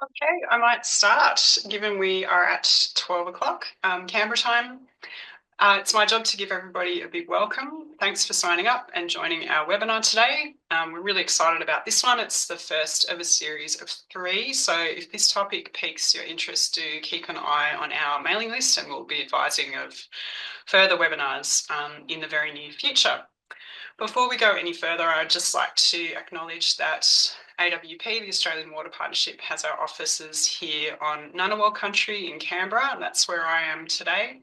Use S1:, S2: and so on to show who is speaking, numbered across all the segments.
S1: Okay, I might start, given we are at 12 o'clock Canberra time. It's my job to give everybody a big welcome. Thanks for signing up and joining our webinar today. We're really excited about this one. It's the first of a series of three. So if this topic piques your interest, do keep an eye on our mailing list and we'll be advising of further webinars in the very near future. Before we go any further, I'd just like to acknowledge that AWP, the Australian Water Partnership, has our offices here on Ngunnawal country in Canberra, and that's where I am today.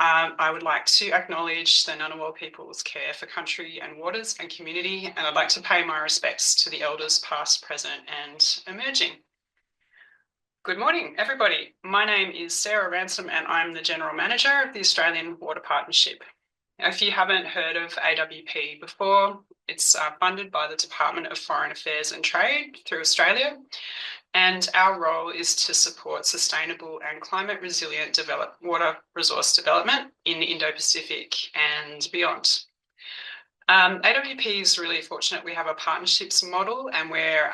S1: I would like to acknowledge the Ngunnawal people's care for country and waters and community, and I'd like to pay my respects to the elders past, present and emerging. Good morning, everybody. My name is Sarah Ransom and I'm the General Manager of the Australian Water Partnership. If you haven't heard of AWP before, it's funded by the Department of Foreign Affairs and Trade through Australia, and our role is to support sustainable and climate resilient water resource development in the Indo-Pacific and beyond. AWP is really fortunate. We have a partnerships model and we're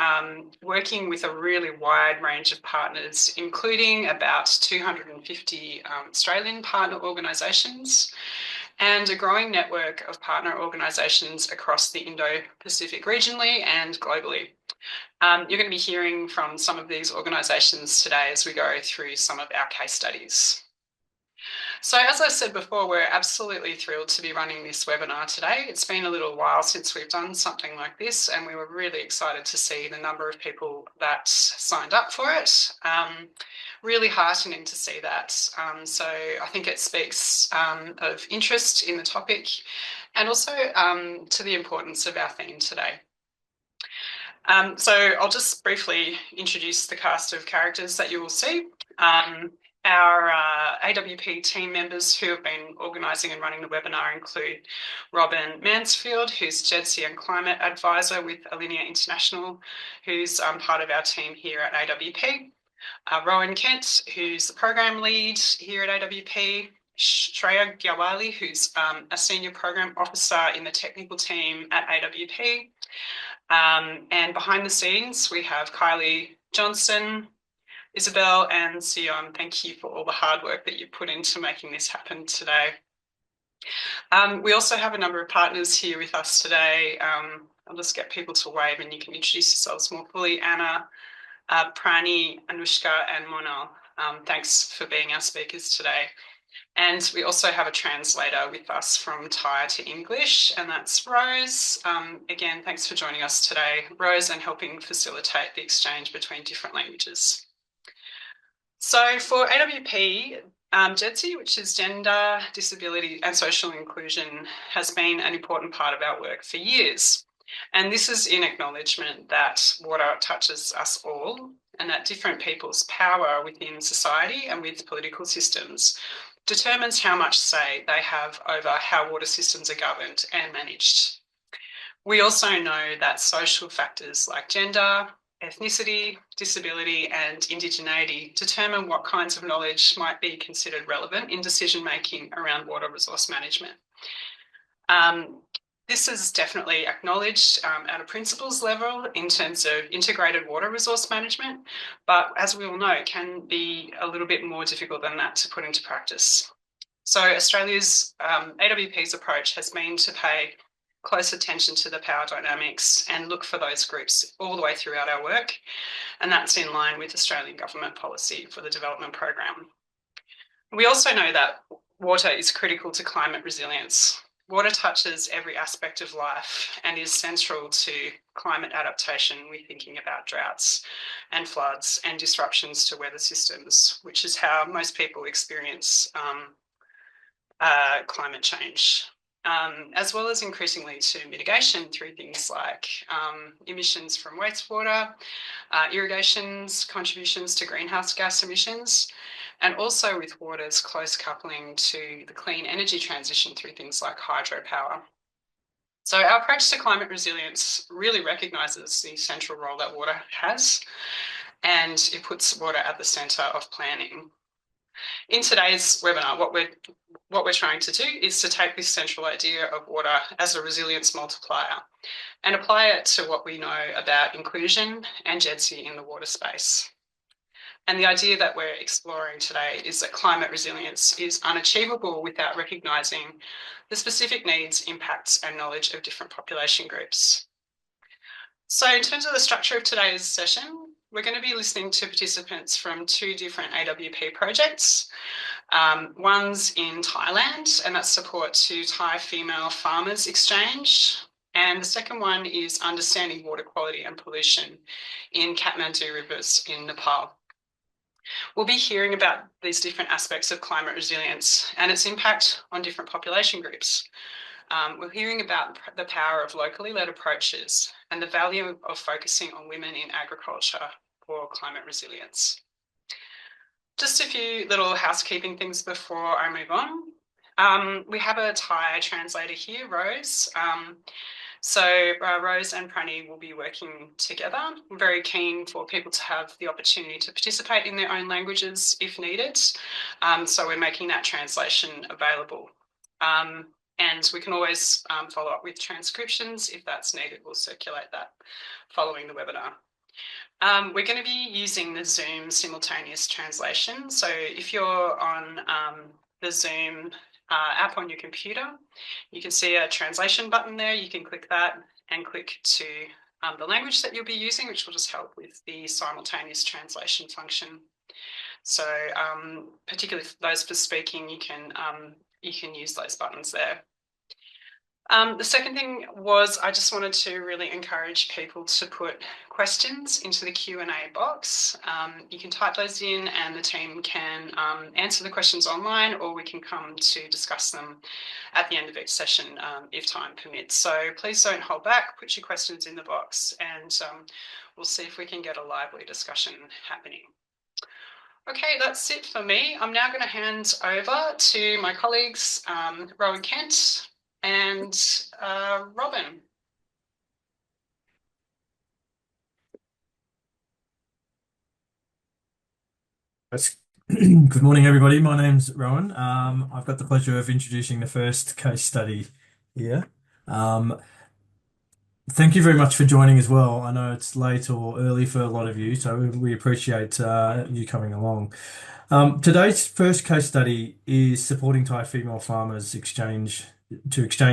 S1: working with a really wide range of partners, including about 250 Australian partner organisations and a growing network of partner organisations across the Indo-Pacific regionally and globally. You're going to be hearing from some of these organisations today as we go through some of our case studies. So as I said before, we're absolutely thrilled to be running this webinar today. It's been a little while since we've done something like this, and we were really excited to see the number of people that signed up for it. Really heartening to see that. So I think it speaks of interest in the topic and also to the importance of our theme today. So I'll just briefly introduce the cast of characters that you will see. Our AWP team members who have been organising and running the webinar include Robin Mansfield, who's GEDSI and Climate Advisor with Alinea International, who's part of our team here at AWP. Rowan Kent, who's the Program Lead here at AWP. Shreya Gyawali, who's a Senior Program Officer in the technical team at AWP. And behind the scenes, we have Kylie Johnson, Isabel and Sion. Thank you for all the hard work that you put into making this happen today. We also have a number of partners here with us today. I'll just get people to wave and you can introduce yourselves more fully. Anna, Pranee, Anoushka and Monal. Thanks for being our speakers today. And we also have a translator with us from Thai to English, and that's Rose. Again, thanks for joining us today, Rose, and helping facilitate the exchange between different languages. So for AWP, GEDSI, which is Gender, Disability and Social Inclusion, has been an important part of our work for years. And this is in acknowledgement that water touches us all and that different people's power within society and with political systems determines how much say they have over how water systems are governed and managed. We also know that social factors like gender, ethnicity, disability and indigeneity determine what kinds of knowledge might be considered relevant in decision making around water resource management. This is definitely acknowledged at a principles level in terms of integrated water resource management, but as we all know, it can be a little bit more difficult than that to put into practice. So Australia's AWP's approach has been to pay close attention to the power dynamics and look for those groups all the way throughout our work, and that's in line with Australian government policy for the development program. We also know that water is critical to climate resilience. Water touches every aspect of life and is central to climate adaptation. We're thinking about droughts and floods and disruptions to weather systems, which is how most people experience climate change, as well as increasingly to mitigation through things like emissions from wastewater, irrigation's contributions to greenhouse gas emissions, and also with water's close coupling to the clean energy transition through things like hydropower. So our approach to climate resilience really recognises the central role that water has, and it puts water at the centre of planning. In today's webinar, what we're trying to do is to take this central idea of water as a resilience multiplier and apply it to what we know about inclusion and GEDSI in the water space. And the idea that we're exploring today is that climate resilience is unachievable without recognising the specific needs, impacts, and knowledge of different population groups. So in terms of the structure of today's session, we're going to be listening to participants from two different AWP projects. One's in Thailand, and that's support to Thai Female Farmers Exchange. And the second one is understanding water quality and pollution in Kathmandu rivers in Nepal. We'll be hearing about these different aspects of climate resilience and its impact on different population groups. We're hearing about the power of locally led approaches and the value of focusing on women in agriculture for climate resilience. Just a few little housekeeping things before I move on. We have a Thai translator here, Rose. Rose and Pranee will be working together. I'm very keen for people to have the opportunity to participate in their own languages if needed. So we're making that translation available. And we can always follow up with transcriptions if that's needed. We'll circulate that following the webinar. We're going to be using the Zoom simultaneous translation. So if you're on the Zoom app on your computer, you can see a translation button there. You can click that and click to the language that you'll be using, which will just help with the simultaneous translation function. So particularly for those for speaking, you can use those buttons there. The second thing was I just wanted to really encourage people to put questions into the Q&A box. You can type those in and the team can answer the questions online, or we can come to discuss them at the end of each session if time permits. So please don't hold back, put your questions in the box, and we'll see if we can get a lively discussion happening. Okay, that's it for me. I'm now going to hand over to my colleagues, Rowan Kent and Robin.
S2: Good morning, everybody. My name's Rowan. I've got the pleasure of introducing the first case study here. Thank you very much for joining as well. I know it's late or early for a lot of you, so we appreciate you coming along. Today's first case study is supporting Thai female farmers exchange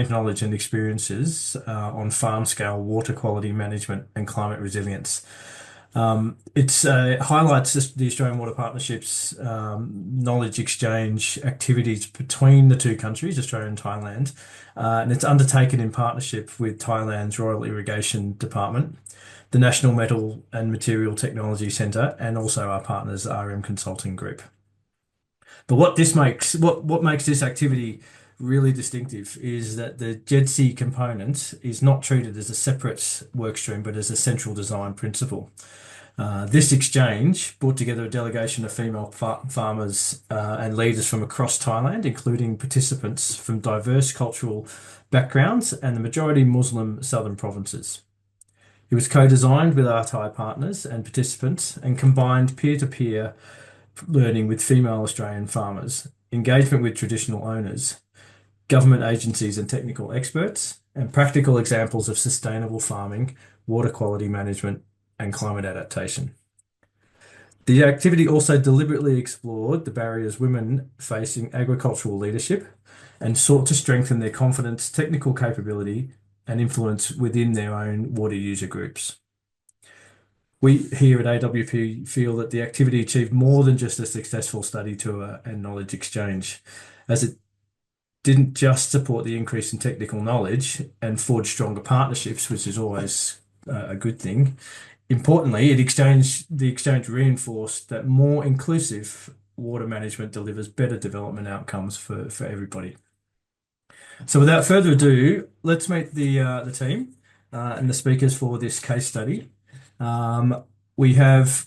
S2: knowledge and experiences on farm scale water quality management and climate resilience. It highlights the Australian Water Partnership's knowledge exchange activities between the two countries, Australia and Thailand, and it's undertaken in partnership with Thailand's Royal Irrigation Department, the National Metal and Material Technology Centre, and also our partners RM Consulting Group. But what makes this activity really distinctive is that the GEDSI component is not treated as a separate work stream, but as a central design principle. This exchange brought together a delegation of female farmers and leaders from across Thailand, including participants from diverse cultural backgrounds and the majority Muslim southern provinces. It was co-designed with our Thai partners and participants and combined peer-to-peer learning with female Australian farmers, engagement with traditional owners, government agencies and technical experts, and practical examples of sustainable farming, water quality management, and climate adaptation. The activity also deliberately explored the barriers women face in agricultural leadership and sought to strengthen their confidence, technical capability, and influence within their own water user groups. We here at AWP feel that the activity achieved more than just a successful study tour and knowledge exchange, as it didn't just support the increase in technical knowledge and forge stronger partnerships, which is always a good thing. Importantly, the exchange reinforced that more inclusive water management delivers better development outcomes for everybody. So without further ado, let's meet the team and the speakers for this case study. We have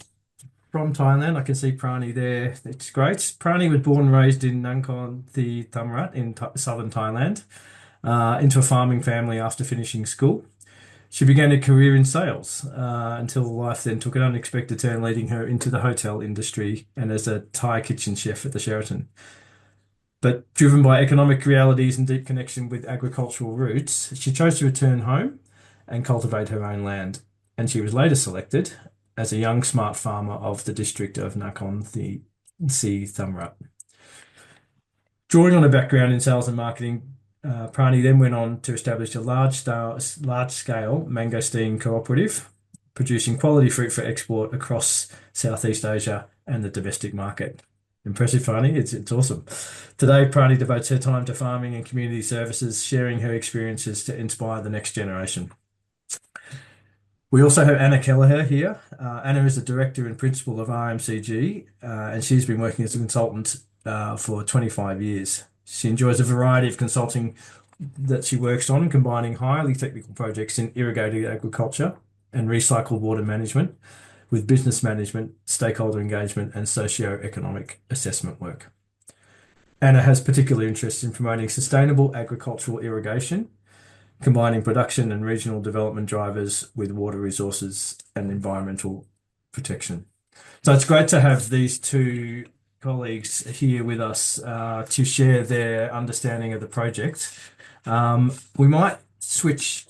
S2: from Thailand, I can see Pranee there. It's great. Pranee was born and raised in Nakhon the Thammarat in southern Thailand, into a farming family after finishing school. She began a career in sales until life then took an unexpected turn, leading her into the hotel industry and as a Thai kitchen chef at the Sheraton. But driven by economic realities and deep connection with agricultural roots, she chose to return home and cultivate her own land. And she was later selected as a young smart farmer of the district of Nakhon Si Thammarat. Drawing on a background in sales and marketing, Pranee then went on to establish a large-scale mangosteen cooperative, producing quality fruit for export across Southeast Asia and the domestic market. Impressive, Pranee. It's awesome. Today, Pranee devotes her time to farming and community services, sharing her experiences to inspire the next generation. We also have Anna Kelliher here. Anna is the director and principal of RMCG, and she's been working as a consultant for 25 years. She enjoys a variety of consulting that she works on, combining highly technical projects in irrigated agriculture and recycled water management with business management, stakeholder engagement, and socio-economic assessment work. Anna has particular interest in promoting sustainable agricultural irrigation, combining production and regional development drivers with water resources and environmental protection. So it's great to have these two colleagues here with us to share their understanding of the project. We might switch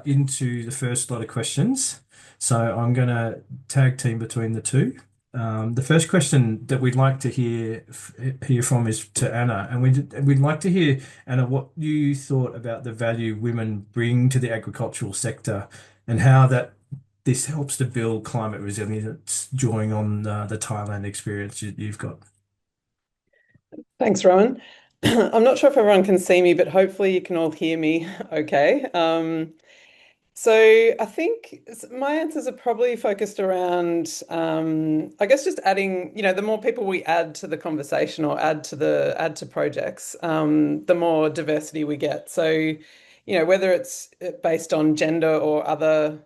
S2: into the first lot of questions. So I'm going to tag team between the two. The first question that we'd like to hear from is to Anna, and we'd like to hear, Anna, what you thought about the value women bring to the agricultural sector and how this helps to build climate resilience, drawing on the Thailand experience you've got.
S3: Thanks, Rowan. I'm not sure if everyone can see me, but hopefully you can all hear me okay. So I think my answers are probably focused around, I guess, just adding, the more people we add to the conversation or add to projects, the more diversity we get. So, whether it's based on gender or other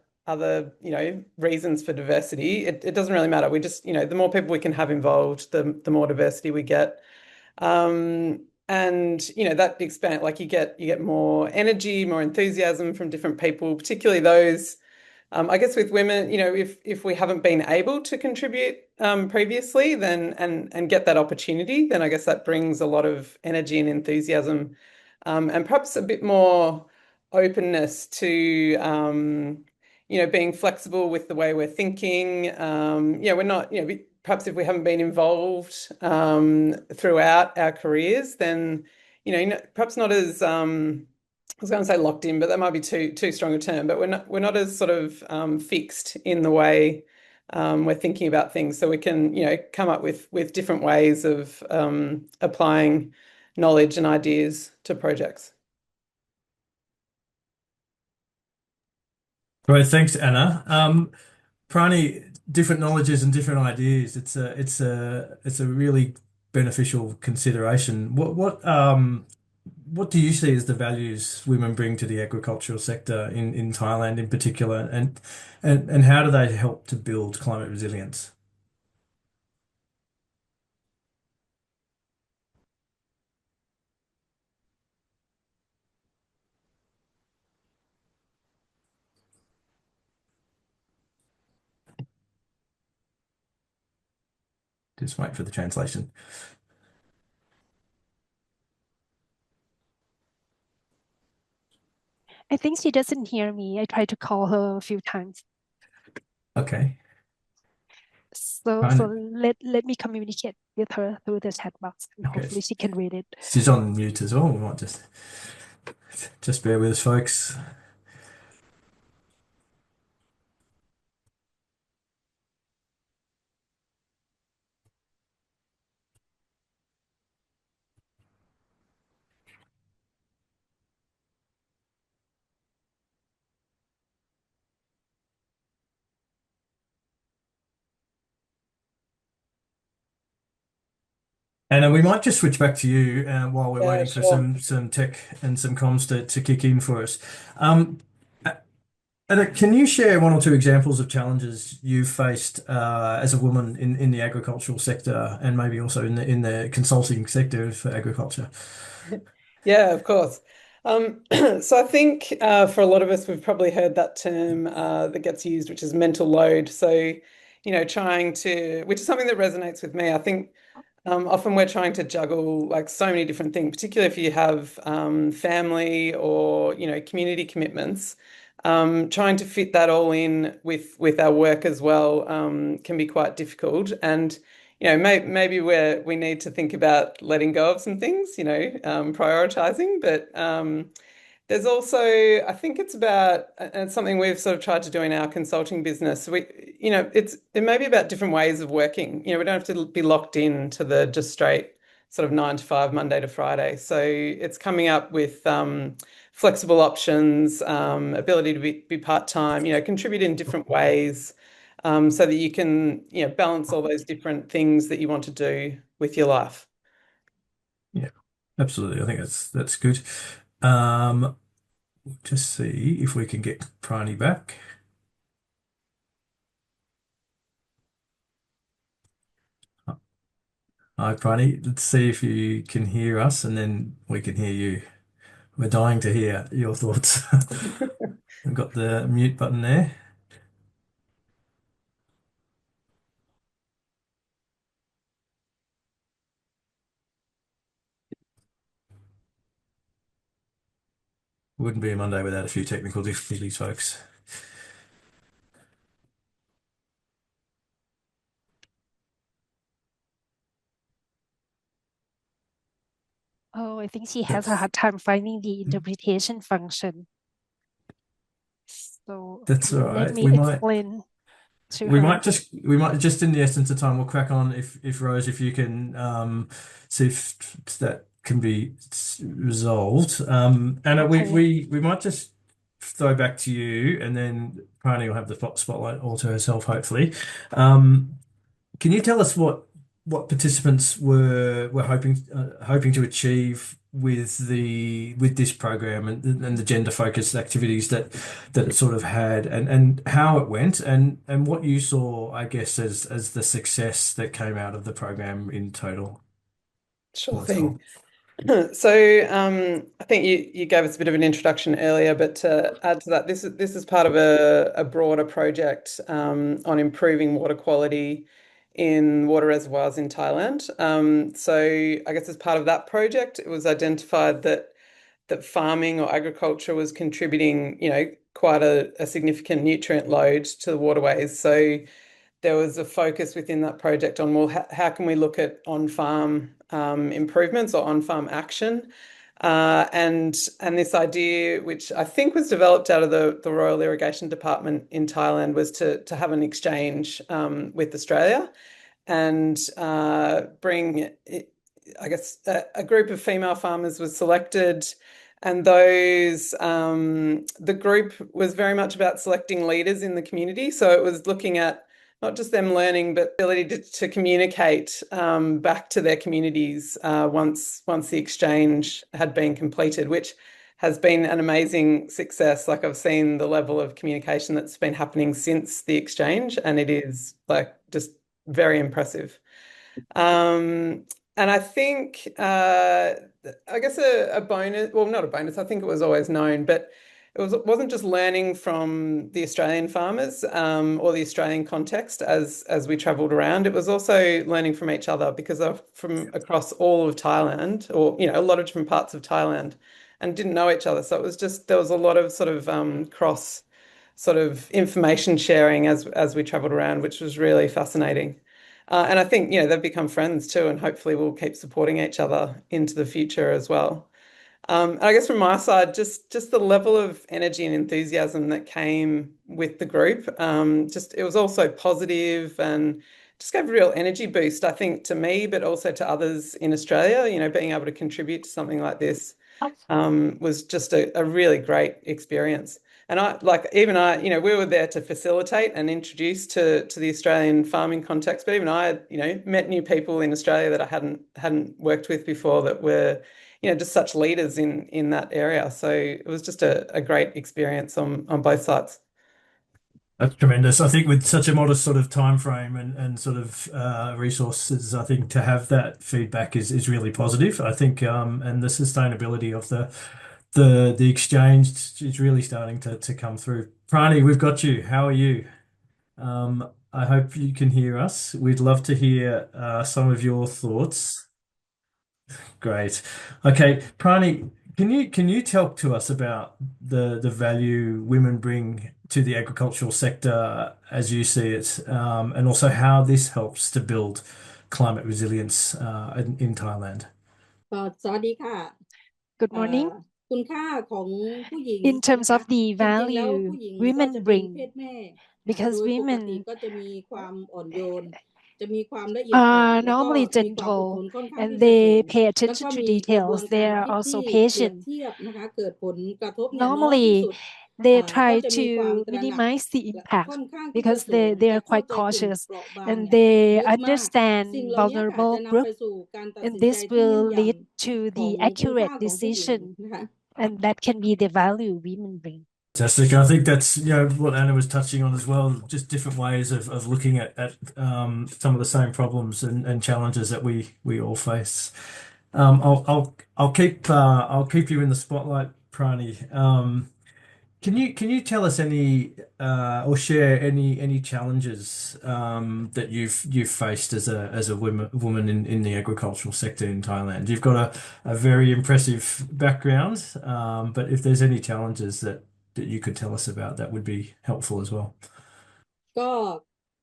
S3: reasons for diversity, it doesn't really matter. We just, the more people we can have involved, the more diversity we get. And that expand, like you get more energy, more enthusiasm from different people, particularly those, I guess with women, if we haven't been able to contribute previously, then and get that opportunity, then I guess that brings a lot of energy and enthusiasm, and perhaps a bit more openness to being flexible with the way we're thinking. We're not, perhaps if we haven't been involved throughout our careers, then perhaps not as I was going to say locked in, but that might be too strong a term. But we're not as sort of fixed in the way we're thinking about things, so we can come up with different ways of applying knowledge and ideas to projects.
S2: Great, thanks, Anna. Pranee, different knowledges and different ideas. It's a really beneficial consideration. What do you see as the values women bring to the agricultural sector in Thailand in particular, and how do they help to build climate resilience? Just wait for the translation.
S4: I think she doesn't hear me. I tried to call her a few times.
S2: Okay.
S4: So
S2: Fine.
S4: let me communicate with her through the chat box, and
S2: Okay.
S4: hopefully she can read it.
S2: She's on mute as well. We might just bear with us, folks. And we might just switch back to you while we're
S3: Yeah,
S2: waiting for
S3: sure.
S2: some tech and some comms to kick in for us. Anna, can you share one or two examples of challenges you've faced as a woman in the agricultural sector and maybe also in the consulting sector for agriculture?
S3: Yeah, of course. So I think for a lot of us, we've probably heard that term that gets used, which is mental load. So, which is something that resonates with me. I think often we're trying to juggle like so many different things, particularly if you have family or, community commitments. trying to fit that all in with our work as well can be quite difficult. And maybe we need to think about letting go of some things, prioritizing. But there's also, I think it's about, and it's something we've sort of tried to do in our consulting business. It may be about different ways of working. We don't have to be locked in to the just straight sort of 9 to 5, Monday to Friday. So it's coming up with flexible options, ability to be part-time, contribute in different ways, so that you can, balance all those different things that you want to do with your life.
S2: Yeah, absolutely. I think that's good. Um, just see if we can get Pranee back. Hi, Pranee. Let's see if you can hear us, and then we can hear you. We're dying to hear your thoughts. I've got the mute button there. Wouldn't be a Monday without a few technical difficulties, folks.
S4: Oh, I think she has a
S2: That's
S4: hard time finding the interpretation function. So
S2: that's all
S4: let
S2: right.
S4: me explain to her.
S2: We might just in the essence of time we'll crack on if Rose, if you can see if that can be resolved. And
S4: Okay.
S2: we might just throw back to you, and then Pranee will have the spotlight all to herself, hopefully. Um, can you tell us what participants were hoping to achieve with this program and the gender focused activities that it sort of had, and how it went, and what you saw, I guess, as the success that came out of the program in total
S3: Sure
S2: or as a whole?
S3: thing. So I think you gave us a bit of an introduction earlier, but to add to that, this is part of a broader project on improving water quality in water reservoirs in Thailand. So I guess as part of that project, it was identified that farming or agriculture was contributing, quite a significant nutrient load to the waterways. So there was a focus within that project on, well, how can we look at on-farm improvements or on-farm action? And this idea, which I think was developed out of the Royal Irrigation Department in Thailand, was to have an exchange with Australia and bring, I guess, a group of female farmers was selected. And the group was very much about selecting leaders in the community. So it was looking at not just them learning, but ability to communicate back to their communities once the exchange had been completed, which has been an amazing success. Like I've seen the level of communication that's been happening since the exchange, and it is like just very impressive. Um, and I think, I guess a bonus, well, not a bonus, I think it was always known, but it wasn't just learning from the Australian farmers or the Australian context as we travelled around. It was also learning from each other because they're from across all of Thailand, or a lot of different parts of Thailand, and didn't know each other. So it was just there was a lot of sort of cross sort of information sharing as we travelled around, which was really fascinating. And I think, they've become friends too, and hopefully we'll keep supporting each other into the future as well. And I guess from my side, just the level of energy and enthusiasm that came with the group, just it was also positive and just gave a real energy boost, I think, to me, but also to others in Australia. Being able to contribute to something like this was just a really great experience. And we were there to facilitate and introduce to the Australian farming context. But even I had, met new people in Australia that I hadn't worked with before that were, just such leaders in that area. So it was just a great experience on both sides.
S2: That's tremendous. I think with such a modest sort of time frame and sort of resources, I think to have that feedback is really positive. I think and the sustainability of the exchange is really starting to come through. Pranee, we've got you. How are you? I hope you can hear us. We'd love to hear some of your thoughts. Great. Okay, Pranee, Can you talk to us about the value women bring to the agricultural sector as you see it, and also how this helps to build climate resilience in Thailand?
S5: สวัสดีค่ะ
S4: Good
S5: เอ่
S4: morning.
S5: คุณค่าของผู้หญิง
S4: In terms
S5: นะคะ
S4: of the
S5: จริงๆแล้ว
S4: value
S5: ผู้หญิงก็
S4: women
S5: จะเป็นเพศ
S4: bring,
S5: แม่โด
S4: because
S5: ยปกติ
S4: women
S5: ก็จะมีความอ่อนโยน จะมีความละเอียดอ่อน
S4: are
S5: แล้วก็
S4: normally
S5: มีความอดท
S4: gentle
S5: นค่อนข้าง
S4: and
S5: ที่จะสู
S4: they
S5: ง
S4: pay
S5: แล้ว
S4: attention
S5: ก็
S4: to
S5: มีกระบวน
S4: details.
S5: กา
S4: They
S5: ร
S4: are
S5: คิด
S4: also
S5: ที่เปรียบ
S4: patient.
S5: เทียบนะคะ เกิดผลกระทบเนี่ยน้อยที่
S4: Normally,
S5: สุด
S4: they
S5: ก็
S4: try
S5: จะมีความ
S4: to
S5: ตระหนัก
S4: minimize the
S5: และ
S4: impact
S5: ค่อนข้างที่จะ
S4: because
S5: สูง
S4: they
S5: จะ
S4: are
S5: เข้า
S4: quite
S5: ใจกลุ่ม
S4: cautious
S5: เปราะบาง
S4: and
S5: เนี่ย
S4: they
S5: เยอะมาก
S4: understand
S5: สิ่งเหล่านี้ค่ะ
S4: vulnerable
S5: จะนำ
S4: group,
S5: ไปสู่การตัด
S4: and
S5: สินใจ
S4: this
S5: ที่
S4: will
S5: แม่นย
S4: lead to
S5: ำขอ
S4: the
S5: งคุณค่า
S4: accurate
S5: ของผู้หญิง
S4: decision,
S5: นะคะ
S4: and that can be the value women bring.
S2: Fantastic. I think that's what Anna was touching on as well, just different ways of looking at some of the same problems and challenges that we all face. I'll keep you in the spotlight, Pranee. Can you tell us any or share any challenges that you've faced as a woman in the agricultural sector in Thailand? You've got a very impressive background, but if there's any challenges that you could tell us about, that would be helpful as well.
S5: ก็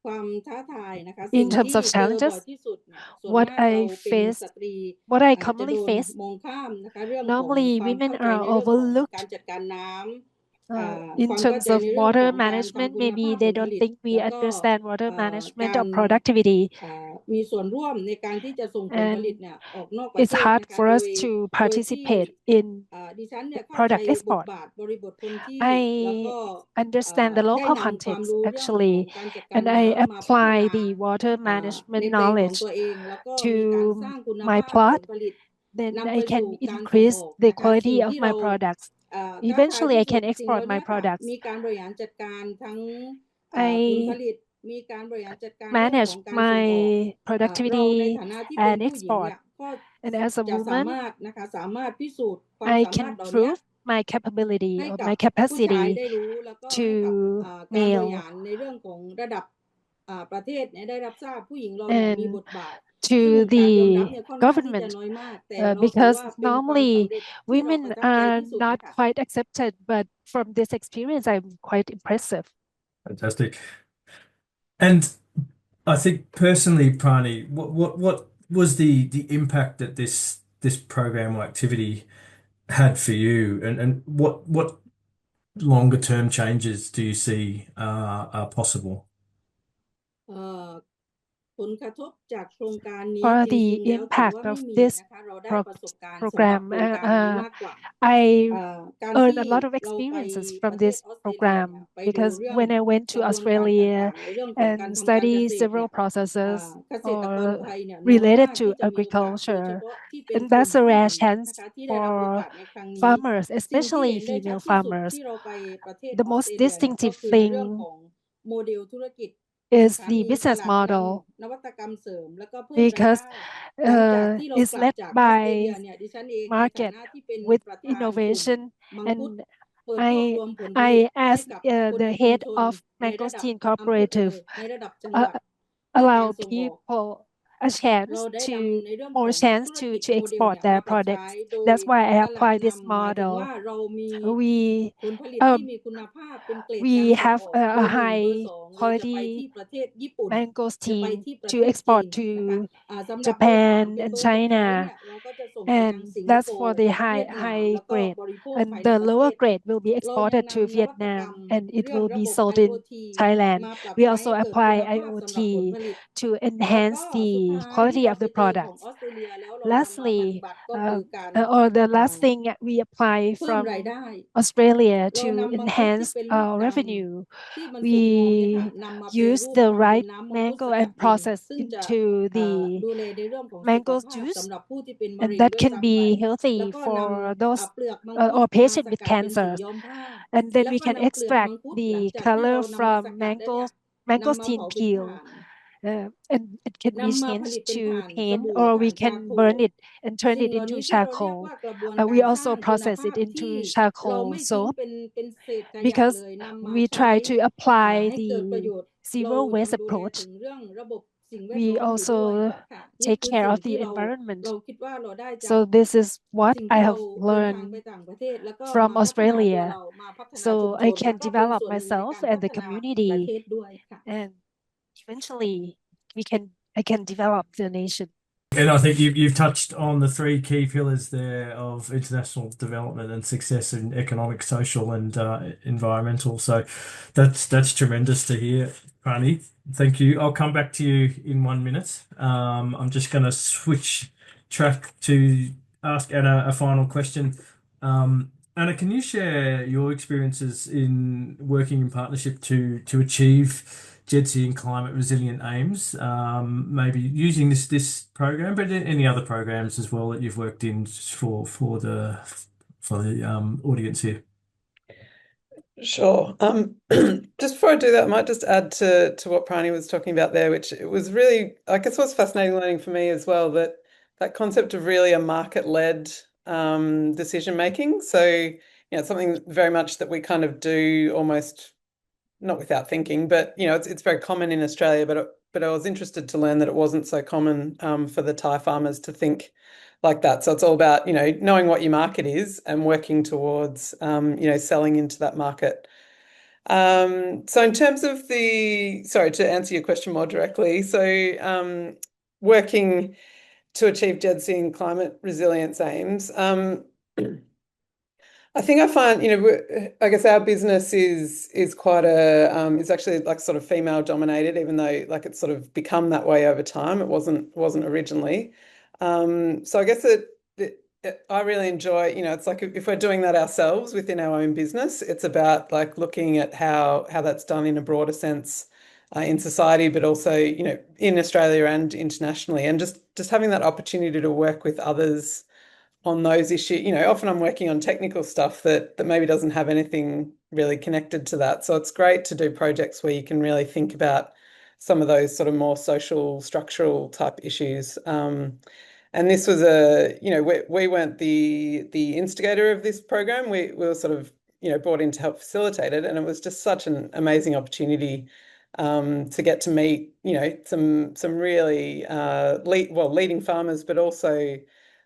S5: ความท้าทายนะคะ
S4: In
S5: สิ่ง
S4: terms
S5: ที่
S4: of
S5: เจอบ่อย
S4: challenges,
S5: ที่สุดเนี่ยส่วน
S4: what
S5: มากเรา
S4: I
S5: เป็น
S4: faced,
S5: สตรี
S4: what I
S5: จะ
S4: commonly
S5: โดน
S4: face,
S5: มองข้ามนะคะเรื่องของ
S4: normally
S5: ความ
S4: women
S5: เข้าใจ
S4: are
S5: ในเรื่องของ
S4: overlooked
S5: การจัดการน้ำ
S4: in
S5: ความเข้า
S4: terms
S5: ใจ
S4: of
S5: ในเรื่องข
S4: water
S5: องการ
S4: management.
S5: ทำคุณภา
S4: Maybe
S5: พผ
S4: they
S5: ลผ
S4: don't
S5: ลิต
S4: think we
S5: แล้วก็
S4: understand water
S5: ก
S4: management
S5: า
S4: or
S5: ร
S4: productivity,
S5: มีส่วนร่วมในการที่จะส่งผลผลิต
S4: and
S5: เนี่ยออกนอกประ
S4: it's
S5: เทศ
S4: hard
S5: นะคะ
S4: for
S5: โด
S4: us
S5: ย
S4: to
S5: โดยที่
S4: participate in
S5: ดิฉันเนี่ยเข้าใจ
S4: product
S5: บท
S4: export.
S5: บาทบริบทพื้นที่ แล้วก็
S4: I understand the
S5: ได้
S4: local
S5: นำความ
S4: context
S5: รู้เรื่องของ
S4: actually,
S5: การจัดการ
S4: and
S5: น้ำ
S4: I
S5: มาพัฒ
S4: apply
S5: นา
S4: the water
S5: ใน
S4: management
S5: แปลงของ
S4: knowledge
S5: ตัวเอง แล้วก็มีการสร้าง
S4: to
S5: คุณ
S4: my
S5: ภาพผ
S4: plot.
S5: ลผลิต
S4: Then
S5: นำไป
S4: I
S5: สู่
S4: can
S5: การส่ง
S4: increase
S5: ออก
S4: the
S5: นะคะ สิ่
S4: quality
S5: ง
S4: of
S5: ที่
S4: my
S5: เรา
S4: products.
S5: ท้าทาย
S4: Eventually,
S5: ที่
S4: I
S5: สุด
S4: can
S5: สิ่งเห
S4: export
S5: ล่า
S4: my
S5: นี้ค่ะ
S4: products.
S5: มีการบริหารจัดการทั้งผลผ
S4: I
S5: ลิต มีการบริหารจัดการเรื่องข
S4: manage
S5: องการส่งออก
S4: my
S5: เราใน
S4: productivity
S5: ฐานะที่เป็น
S4: and
S5: ผู้หญิง เนี่
S4: export.
S5: ย ก็
S4: And as a
S5: จะสา
S4: woman,
S5: มารถนะคะ สามารถพิสูจน์ความ
S4: I
S5: สามารถ
S4: can
S5: เหล่าเนี้ย
S4: prove my capability
S5: ให้
S4: or
S5: กับ
S4: my
S5: ผู้ชาย
S4: capacity
S5: ได้รู้ แล้วก็ให้กับ
S4: to
S5: การบริหา
S4: male
S5: รในเรื่องของระดับประเทศเนี่ยได้รับทราบผู้หญิงเราเนี่ยมีบ
S4: and
S5: ทบาท ซึ่ง
S4: to
S5: การยอมรับ
S4: the
S5: เนี่ยค่อนข้างที่จะ
S4: government,
S5: น้อยมาก แต่เราถือ
S4: because
S5: ว่าเป็นความสำ
S4: normally
S5: เร็จที่เราป
S4: women
S5: ระทับใจ
S4: are
S5: ที่สุด
S4: not
S5: นะคะ
S4: quite accepted, but from this experience, I'm quite impressive.
S2: Fantastic. And I think personally, Pranee, what was the impact that this program or activity had for you, and what longer term changes do you see are possible?
S5: เอ่อ ผลกระทบจากโครงการนี้
S4: For
S5: จริ
S4: the
S5: ง ๆ แล้วถือ
S4: impact
S5: ว่าไม่
S4: of
S5: มี
S4: this
S5: นะคะ เราได้
S4: pro-
S5: ประสบการณ์สำหรับ
S4: program,
S5: โครงการนี้มากกว่า
S4: I
S5: การ
S4: earned
S5: ที่
S4: a lot of
S5: เราไป
S4: experiences
S5: ป
S4: from
S5: ระเทศ
S4: this
S5: ออสเตรเลีย เนี่ย
S4: program
S5: ไปดู
S4: because
S5: เรื่อง
S4: when I went
S5: ก
S4: to
S5: ระบวนการ
S4: Australia
S5: ต่าง ๆ ในเรื่องของการ
S4: and
S5: ทำการเก
S4: study
S5: ษตร เนี่
S4: several
S5: ย
S4: processes
S5: เกษตรกร
S4: or
S5: ไทย เนี่ย น้อย
S4: related
S5: มาก
S4: to
S5: ที่จะมีโอกาส โดยเฉ
S4: agriculture,
S5: พาะที่เป็น
S4: and
S5: กลุ่ม
S4: that's a
S5: ผู้ห
S4: rare
S5: ญิง
S4: chance
S5: นะคะ ที่ได้รับโอ
S4: for
S5: กาสในครั้งนี้
S4: farmers,
S5: สิ่งที่
S4: especially
S5: เห็นได้ชัด
S4: female
S5: ที่สุด
S4: farmers.
S5: ที่เราไปประเทศ
S4: The
S5: ออส
S4: most
S5: เตรเลีย เนี่ย ก็
S4: distinctive
S5: คือในเรื่อง
S4: thing
S5: ของโมเดลธุรกิจ
S4: is
S5: นะคะ
S4: the
S5: มีต
S4: business
S5: ลาดน
S4: model
S5: ำ นวัตกรรมเสริม แล้วก็เพิ่มราย
S4: because
S5: ได้ หลังจากที่เรา
S4: it's
S5: กลับ
S4: led
S5: จากออสเตรเลีย
S4: by
S5: เนี่ย ดิฉันเองในฐา
S4: market
S5: นะที่เป็น
S4: with
S5: ประธานกลุ่ม
S4: innovation,
S5: มังคุด
S4: and
S5: เปิดรวบ
S4: I
S5: รวมผลผลิต
S4: I
S5: ให้
S4: as
S5: กับ คน
S4: the
S5: ในชุม
S4: head
S5: ชน
S4: of
S5: ในระดับ
S4: Mangosteen
S5: อำเภอ
S4: Cooperative
S5: ในระดับจังหวัด เพื่อ การ
S4: allow
S5: ส่งออก
S4: people a
S5: เรา
S4: chance
S5: ได้
S4: to
S5: นำในเรื่องข
S4: more
S5: อง
S4: chance
S5: ธุร
S4: to
S5: กิจ
S4: to
S5: โมเดล
S4: export
S5: เนี่ย
S4: their
S5: มาปรับใช้
S4: products.
S5: โดย
S4: That's why I
S5: ตลาด
S4: apply this
S5: นำ หมายถึงว่า
S4: model.
S5: เรามี
S4: We
S5: ผลผลิต
S4: uh,
S5: ที่มีคุณภาพเป็นเกรด การ
S4: we
S5: ส่ง
S4: have
S5: ออก เบ
S4: a
S5: อร์ 1 เบอร์
S4: high
S5: 2 เราจะไป ที่
S4: quality
S5: ประเทศญี่ปุ่น จะไป
S4: mangosteen
S5: ที่ประ
S4: to
S5: เทศจี
S4: export
S5: น นะคะ
S4: to
S5: สำหรับเบอร์ 3
S4: Japan
S5: เป็น
S4: and
S5: เบอร์สุดท้าย เนี่
S4: China,
S5: ย เราก็จะส่งไปยัง
S4: and
S5: สิงค
S4: that's
S5: โป
S4: for
S5: ร์
S4: the
S5: เวี
S4: high
S5: ยดนาม
S4: high
S5: แล้วก็
S4: grade,
S5: บริโภค
S4: and
S5: ภายใน
S4: the
S5: ประเท
S4: lower
S5: ศ
S4: grade will be
S5: เราได้
S4: exported to
S5: นำนวัตกรรม
S4: Vietnam, and it
S5: เรื่อง
S4: will
S5: ระ
S4: be
S5: บบ
S4: sold in
S5: IoT
S4: Thailand.
S5: มาปรับ
S4: We
S5: ใช้
S4: also
S5: ให้เกิดคุ
S4: apply
S5: ณภาพสำหรับผล
S4: IoT
S5: ผลิต
S4: to
S5: แล้วก็
S4: enhance
S5: สุด
S4: the
S5: ท้ายที่
S4: quality
S5: เรา
S4: of
S5: ไป
S4: the
S5: เจอของ
S4: products.
S5: ออสเตรเลีย แล้วเรานำมาปฏิ
S4: Lastly,
S5: บัติ ก็คือการ
S4: or the
S5: อ่า
S4: last thing we apply
S5: เพิ่มราย
S4: from
S5: ได้
S4: Australia
S5: เรา
S4: to
S5: นำมังคุดที่
S4: enhance
S5: เป็นลูก
S4: our
S5: ด
S4: revenue,
S5: ำ ที่มันสุกงอมเนี่ยค่ะ
S4: we
S5: นำมาแปร
S4: use
S5: รูป
S4: the
S5: ทำเป็น
S4: right
S5: น้ำมังคุดส
S4: mango
S5: กัด
S4: and
S5: เย็น
S4: process
S5: ซึ่งจะ
S4: into the
S5: ดูแลในเรื่องของสุข
S4: mango
S5: ภาพ
S4: juice,
S5: สำหรับผู้ที่เป็นมะ
S4: and
S5: เร็ง
S4: that
S5: ด้วย
S4: can
S5: ซ้ำไป
S4: be
S5: แล้ว
S4: healthy
S5: ก็
S4: for
S5: นำ
S4: those
S5: เปลือกมังคุด
S4: or
S5: มา
S4: patient
S5: ส
S4: with
S5: กัดเป็นสี
S4: cancers.
S5: ย้อมผ้า
S4: And then
S5: แล้ว
S4: we
S5: ก็
S4: can
S5: นำเปลือก
S4: extract
S5: มังคุด หลัง
S4: the
S5: จากที่เรา
S4: color
S5: นำมา
S4: from
S5: สกัดแล้วเนี่ย นำมา
S4: mangosteen
S5: เผาเป็นถ่า
S4: peel,
S5: น
S4: and it can be
S5: นำมาผลิต
S4: changed
S5: เป็น
S4: to
S5: ถ่าน ส
S4: paint,
S5: บู่
S4: or
S5: ถ่า
S4: we
S5: น ชา
S4: can
S5: โค
S4: burn it and turn
S5: สิ่ง
S4: it
S5: เหล่า
S4: into
S5: นี้ที่เราเรียก
S4: charcoal.
S5: ว่ากระบวน
S4: We
S5: การ ส
S4: also
S5: ร้างคุณ
S4: process
S5: ภา
S4: it
S5: พ ที่
S4: into
S5: เรา
S4: charcoal
S5: ไม่ทิ้ง
S4: soap
S5: เป็นเศษขยะ
S4: because
S5: เลย นำมา
S4: we
S5: ใช้
S4: try to apply
S5: ให้เกิดประ
S4: the
S5: โยชน์ เรา
S4: zero
S5: ยั
S4: waste
S5: งดูแล
S4: approach.
S5: ถึงเรื่องระบบ สิ่งแวด
S4: we
S5: ล้อมอยู่ด้วย
S4: also
S5: ค่ะนี่
S4: take
S5: คือ
S4: care
S5: สิ่ง
S4: of
S5: ที่
S4: the
S5: เรา
S4: environment.
S5: คิดว่าเราได้จาก
S4: So this is what
S5: สิ่ง
S4: I
S5: ที่เรา
S4: have
S5: เดินทางไป
S4: learned
S5: ต่างประเทศแล้วก็
S4: from
S5: มาพัฒนาตัว
S4: Australia.
S5: เรามาพัฒนาชุม
S4: So
S5: ช
S4: I
S5: น
S4: can
S5: แล้วก็เป็น
S4: develop
S5: ส่วนหนึ่งใน
S4: myself
S5: การ
S4: and
S5: พั
S4: the
S5: ฒนาประ
S4: community,
S5: เทศด้วยค่ะ
S4: and eventually I can develop the nation.
S2: And I think you've touched on the three key pillars there of international development and success in economic, social, and environmental. So that's tremendous to hear, Pranee. Thank you. I'll come back to you in 1 minute. I'm just going to switch track to ask Anna a final question. Anna, can you share your experiences in working in partnership to achieve GEDSI and climate resilient aims, maybe using this program, but any other programs as well that you've worked in for the audience here?
S3: Sure. Just before I do that, I might just add to what Pranee was talking about there, which it was really, I guess, was fascinating learning for me as well, that concept of really a market-led decision making. So, it's something very much that we kind of do almost not without thinking, but it's very common in Australia. But I was interested to learn that it wasn't so common for the Thai farmers to think like that. So it's all about knowing what your market is and working towards selling into that market. So in terms of sorry, to answer your question more directly, so working to achieve GEDSI and climate resilience aims. I think I find, I guess our business is quite is actually like sort of female dominated, even though like it's sort of become that way over time. It wasn't originally. So I guess I really enjoy, it's like if we're doing that ourselves within our own business, it's about like looking at how that's done in a broader sense in society, but also, in Australia and internationally, and just having that opportunity to work with others on those issues. Often I'm working on technical stuff that maybe doesn't have anything really connected to that. So it's great to do projects where you can really think about some of those sort of more social, structural type issues. And this was we weren't the instigator of this program. We were sort of, brought in to help facilitate it. And it was just such an amazing opportunity to get to meet, some really leading farmers, but also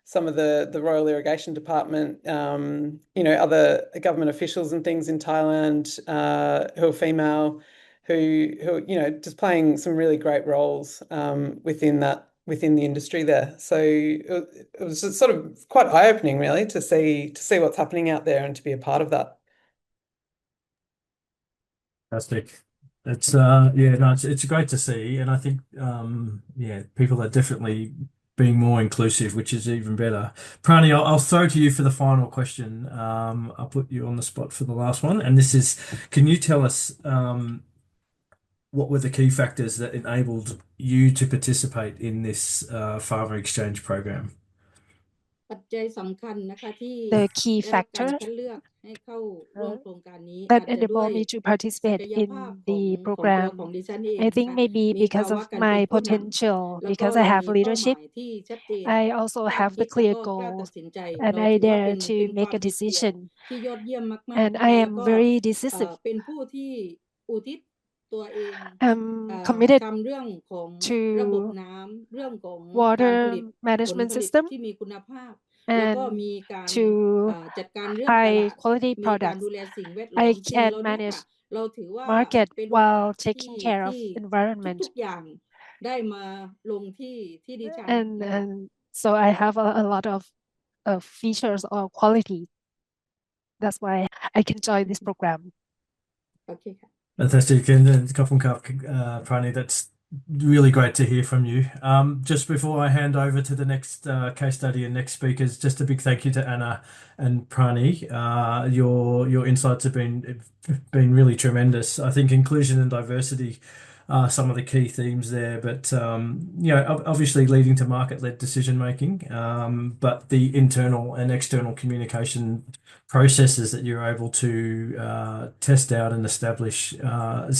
S3: some of the Royal Irrigation Department, other government officials and things in Thailand who are female, who just playing some really great roles within the industry there. So it was just sort of quite eye-opening, really, to see what's happening out there and to be a part of that.
S2: Fantastic. It's it's great to see, and I think people are definitely being more inclusive, which is even better. Pranee, I'll throw to you for the final question. I'll put you on the spot for the last one, and this is: can you tell us what were the key factors that enabled you to participate in this farmer exchange program?
S5: ปัจจัยสำคัญนะคะที่
S4: The key
S5: ได้รับการ
S4: factor
S5: คัดเลือกให้เข้าร่วมโครงการนี้
S4: that
S5: อาจจะด้วย
S4: enabled me to
S5: ศั
S4: participate
S5: กยภาพ
S4: in
S5: ของ
S4: the
S5: ตัว
S4: program.
S5: ของดิฉันเอง
S4: I
S5: นะ
S4: think
S5: คะ
S4: maybe
S5: มี
S4: because
S5: ภาวะ
S4: of
S5: การเป็น
S4: my
S5: ผู้นำ
S4: potential,
S5: แล้วก็
S4: because
S5: เรา
S4: I have
S5: มีเป้าหมา
S4: leadership,
S5: ยที่ชัดเจน
S4: I also
S5: กล้า
S4: have
S5: คิ
S4: the
S5: ดแล้ว
S4: clear
S5: ก็กล้าตัด
S4: goals,
S5: สินใจ
S4: and
S5: เรา
S4: I
S5: ถือว่า
S4: dare
S5: เป็น
S4: to
S5: ควา
S4: make
S5: ม
S4: a
S5: เด็ดเดี่ยว
S4: decision.
S5: ที่ยอดเยี่ยมมากๆ
S4: And
S5: นะ
S4: I
S5: คะ แล้ว
S4: am
S5: ก็
S4: very decisive.
S5: เป็นผู้ที่อุทิศตัวเอง
S4: I'm committed
S5: ทำเรื่องของ
S4: to
S5: ระบบน้ำเรื่องของการ
S4: water
S5: ผลิตผล
S4: management
S5: ผลิต
S4: system
S5: ที่มีคุณภาพ แล้วก็
S4: and
S5: มีการ
S4: to
S5: จัดการเรื่องต
S4: high
S5: ลาด
S4: quality
S5: มีการ
S4: products.
S5: ดูแลสิ่งแวดล้อ
S4: I
S5: มสิ่ง
S4: can
S5: เหล่านี้ค่ะ
S4: manage
S5: เราถือว่า
S4: market
S5: เป็นโอกา
S4: while
S5: สที่
S4: taking care of
S5: ที่
S4: environment.
S5: ทุกๆอย่างได้มาลงที่ดิฉัน
S4: And
S5: นะคะ
S4: so I have a lot of features or quality. That's why I can join this program.
S5: โอเคค่ะ
S2: Fantastic. And Kapung Kap, Pranee, that's really great to hear from you. Just before I hand over to the next case study and next speakers, just a big thank you to Anna and Pranee. Your insights have been really tremendous. I think inclusion and diversity are some of the key themes there, but obviously leading to market-led decision making, but the internal and external communication processes that you're able to test out and establish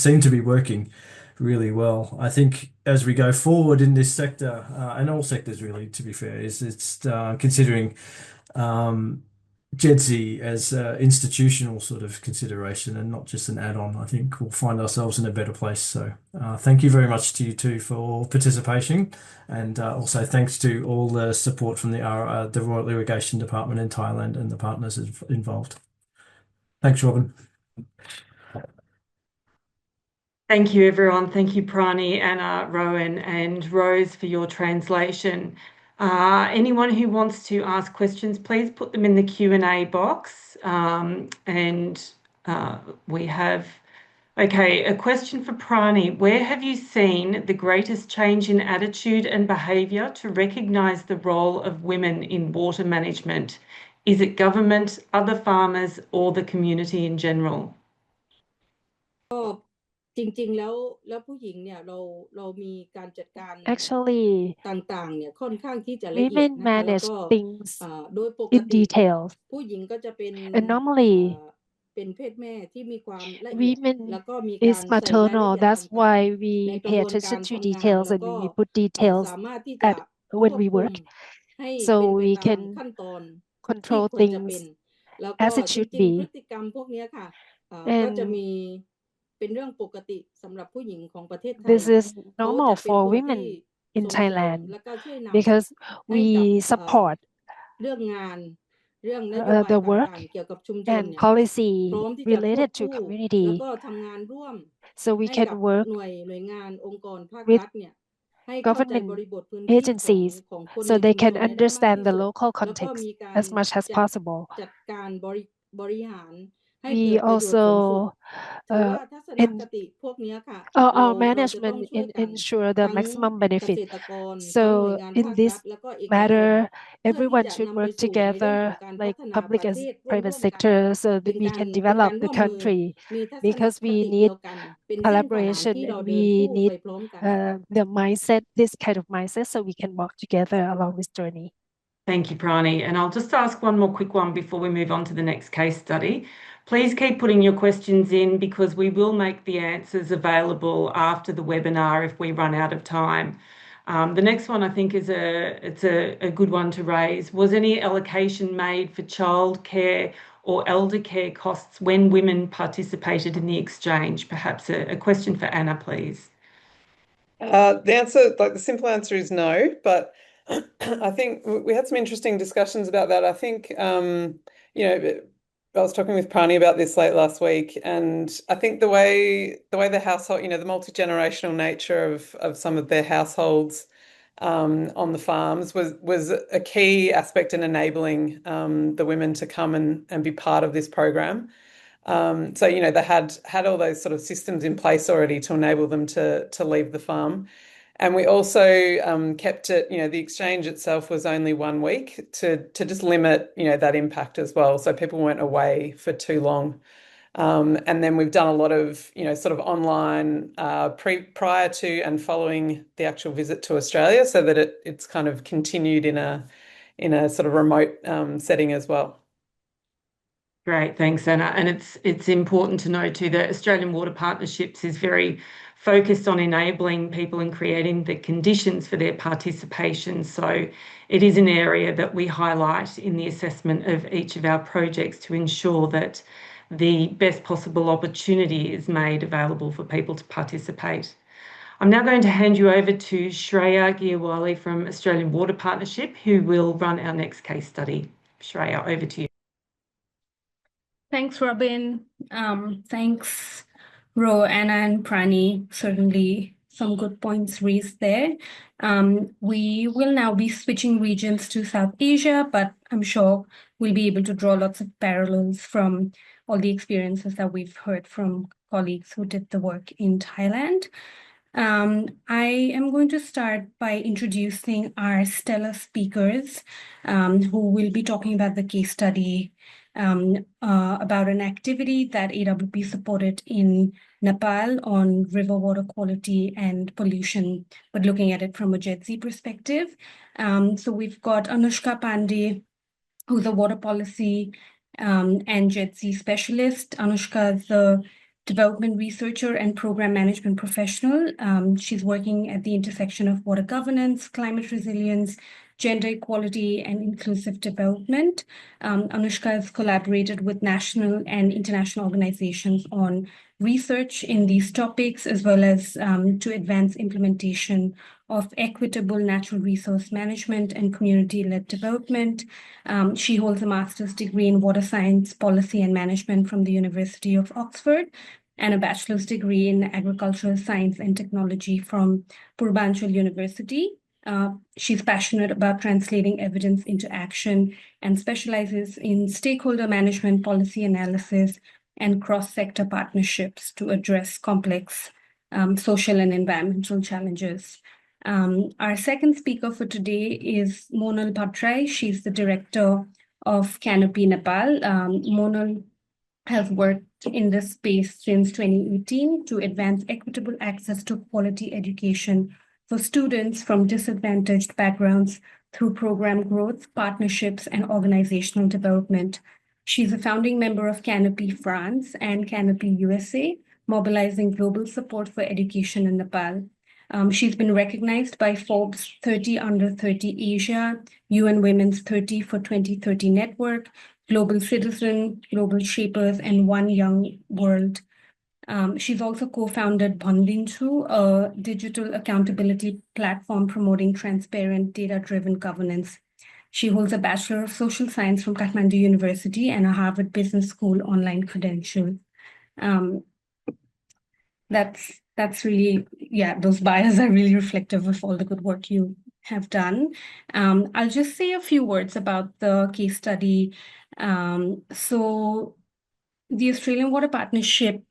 S2: seem to be working really well. I think as we go forward in this sector, and all sectors really, to be fair, it's considering GEDSI as institutional sort of consideration and not just an add-on, I think we'll find ourselves in a better place. So thank you very much to you two for participation, and also thanks to all the support from the Royal Irrigation Department in Thailand and the partners involved. Thanks, Robin.
S6: Thank you, everyone. Thank you, Pranee, Anna, Rowan, and Rose for your translation. Anyone who wants to ask questions, please put them in the Q&A box. We have, okay, a question for Pranee. Where have you seen the greatest change in attitude and behaviour to recognise the role of women in water management? Is it government, other farmers, or the community in general?
S5: จริงๆแล้วผู้หญิงเนี่ยเรามีการจัดการ
S4: Actually,
S5: ต่างๆเนี่ยค่อนข้างที่จะละเอียด
S4: women
S5: นะคะแล้ว
S4: manage
S5: ก็
S4: things
S5: โดยปก
S4: in
S5: ติ
S4: detail.
S5: ผู้หญิงก็จะเป็น
S4: And normally,
S5: เป็นเพศแม่ที่มีความละเอียด
S4: women
S5: แล้วก็มีการ
S4: is
S5: ใส่รายละ
S4: maternal.
S5: เอียด
S4: That's
S5: ต่าง
S4: why
S5: ๆ
S4: we
S5: ในกระ
S4: pay
S5: บวนการ
S4: attention to
S5: ทำงาน
S4: details
S5: แล้ว
S4: and
S5: ก็
S4: we put details
S5: สามารถที่จะ
S4: at when
S5: ควบ
S4: we
S5: คุม
S4: work,
S5: ให้
S4: so
S5: เป็นไป
S4: we
S5: ตาม
S4: can
S5: ขั้นตอนที่
S4: control
S5: ควรจะเป็น
S4: things
S5: แล้วก็
S4: as it
S5: จ
S4: should
S5: ริงๆ พฤ
S4: be.
S5: ติกรรมพวกเนี้ยค่ะก็จะ
S4: And
S5: มีเป็นเรื่องปกติสำหรับผู้หญิงของประเทศไทย
S4: this is
S5: เขา
S4: normal
S5: จะเป็น
S4: for
S5: คนที่
S4: women in
S5: ส่งเสริม
S4: Thailand
S5: แล้วก็ช่วยนำ
S4: because
S5: ให้กับ
S4: we support
S5: เรื่องงานเรื่องนโยบาย
S4: the
S5: ต่
S4: work
S5: างๆ เกี่ยวกับชุมชน
S4: and
S5: เนี่ย
S4: policy
S5: พร้อมที่จะควบ
S4: related to
S5: คู่ แล้ว
S4: community
S5: ก็ทำงานร่วม
S4: so we
S5: ให้
S4: can
S5: กับ
S4: work
S5: หน่วยงานองค์กรภาค
S4: with
S5: รัฐเนี่ยให้เข้าใจ
S4: government
S5: บริบทพื้นที่
S4: agencies
S5: ของคน
S4: so
S5: ใน
S4: they
S5: ชุม
S4: can
S5: ชนให้ได้มาก
S4: understand
S5: ที่
S4: the
S5: สุด
S4: local
S5: แล้วก็
S4: context
S5: มีการ
S4: as much as possible.
S5: จัดการบริหารให้
S4: We
S5: เกิดประโยชน์สูงสุด
S4: also
S5: ถือว่าทัศน
S4: in
S5: คติพวกเนี้ยค่ะ
S4: our
S5: เราจะต้อง
S4: management
S5: ช่วยกัน
S4: ensure the
S5: ทั้ง
S4: maximum
S5: เก
S4: benefit.
S5: ษตรกรทั้งหน่วย
S4: So
S5: งาน
S4: in
S5: ภาครั
S4: this
S5: ฐ แล้วก็เอกชน
S4: matter,
S5: เพื่อที่
S4: everyone
S5: จะ
S4: should
S5: นำไป
S4: work
S5: สู่ในเรื่อง
S4: together
S5: ของการพั
S4: like
S5: ฒนา
S4: public
S5: ประ
S4: as
S5: เทศร่ว
S4: private
S5: มๆกัน
S4: sector so
S5: เป็
S4: that
S5: น
S4: we
S5: การ
S4: can
S5: เป็นการ
S4: develop
S5: ร่
S4: the
S5: วมมือ
S4: country
S5: มีทัศน
S4: because
S5: ค
S4: we
S5: ติ
S4: need
S5: เดียวกัน เป็นเส้นขนาน
S4: collaboration
S5: ที่เรา
S4: and
S5: เดิน
S4: we
S5: คู่
S4: need
S5: ไปพร้อมกัน
S4: the mindset, this kind of mindset, so we can walk together along this journey.
S6: Thank you, Pranee. And I'll just ask one more quick one before we move on to the next case study. Please keep putting your questions in because we will make the answers available after the webinar if we run out of time. The next one I think is a good one to raise. Was any allocation made for childcare or elder care costs when women participated in the exchange? Perhaps a question for Anna, please.
S3: The answer, like the simple answer is no, but I think we had some interesting discussions about that. I think, you know, I was talking with Pranee about this late last week, and I think the way the household, you know, the multi-generational nature of some of their households on the farms was a key aspect in enabling the women to come and be part of this program. So, you know, they had all those sort of systems in place already to enable them to leave the farm. And we also kept it, you know, the exchange itself was only 1 week to just limit, you know, that impact as well. So people weren't away for too long. And then we've done a lot of, you know, sort of online prior to and following the actual visit to Australia so that it's kind of continued in a sort of remote setting as well.
S6: Great, thanks, Anna. And it's important to know too that Australian Water Partnerships is very focused on enabling people and creating the conditions for their participation. So it is an area that we highlight in the assessment of each of our projects to ensure that the best possible opportunity is made available for people to participate. I'm now going to hand you over to Shreya Giawali from Australian Water Partnership, who will run our next case study. Shreya, over to you.
S7: Thanks, Robin. Thanks, Ro, Anna, and Pranee. Certainly some good points raised there. We will now be switching regions to South Asia, but I'm sure we'll be able to draw lots of parallels from all the experiences that we've heard from colleagues who did the work in Thailand. I am going to start by introducing our stellar speakers who will be talking about the case study about an activity that AWP supported in Nepal on river water quality and pollution, but looking at it from a GEDSI perspective. So we've got Anoushka Pandey, who's a water policy and GEDSI specialist. Anoushka is the development researcher and program management professional. She's working at the intersection of water governance, climate resilience, gender equality and inclusive development. Anoushka has collaborated with national and international organizations on research in these topics, as well as to advance implementation of equitable natural resource management and community-led development. She holds a master's degree in water science, policy and management from the University of Oxford, and a bachelor's degree in agricultural science and technology from Purbanchal University. She's passionate about translating evidence into action and specializes in stakeholder management, policy analysis, and cross-sector partnerships to address complex social and environmental challenges. Our second speaker for today is Monal Bhattarai. She's the director of Canopy Nepal. Monal has worked in this space since 2018 to advance equitable access to quality education for students from disadvantaged backgrounds through program growth, partnerships, and organizational development. She's a founding member of Canopy France and Canopy USA, mobilizing global support for education in Nepal. She's been recognized by Forbes 30 Under 30 Asia, UN Women's 30 for 2030 Network, Global Citizen, Global Shapers, and One Young World. She's also co-founded Bhandinchu, a digital accountability platform promoting transparent, data-driven governance. She holds a Bachelor of Social Science from Kathmandu University and a Harvard Business School online credential. That's really, yeah, those bios are really reflective of all the good work you have done. I'll just say a few words about the case study. So the Australian Water Partnership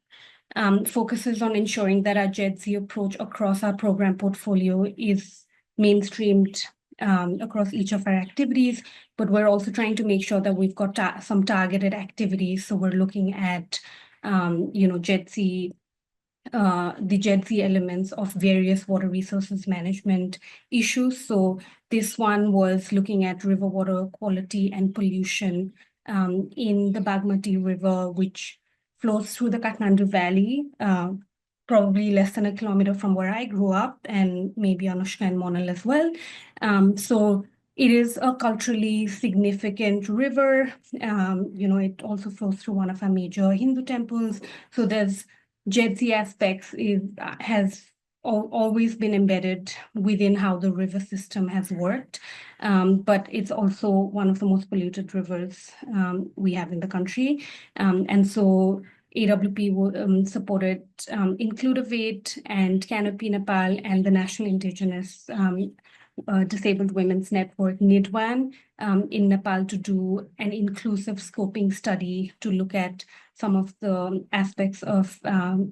S7: focuses on ensuring that our GEDSI approach across our program portfolio is mainstreamed across each of our activities, but we're also trying to make sure that we've got some targeted activities. So we're looking at, GEDSI, the GEDSI elements of various water resources management issues. So this one was looking at river water quality and pollution in the Bagmati River, which flows through the Kathmandu Valley, probably less than a kilometer from where I grew up, and maybe Anoushka and Monal as well. So it is a culturally significant river. It also flows through one of our major Hindu temples. So there's GEDSI aspects has always been embedded within how the river system has worked, but it's also one of the most polluted rivers we have in the country. And so AWP supported Include-A-Wait and Canopy Nepal and the National Indigenous Disabled Women's Network, NIDWAN, in Nepal to do an inclusive scoping study to look at some of the aspects of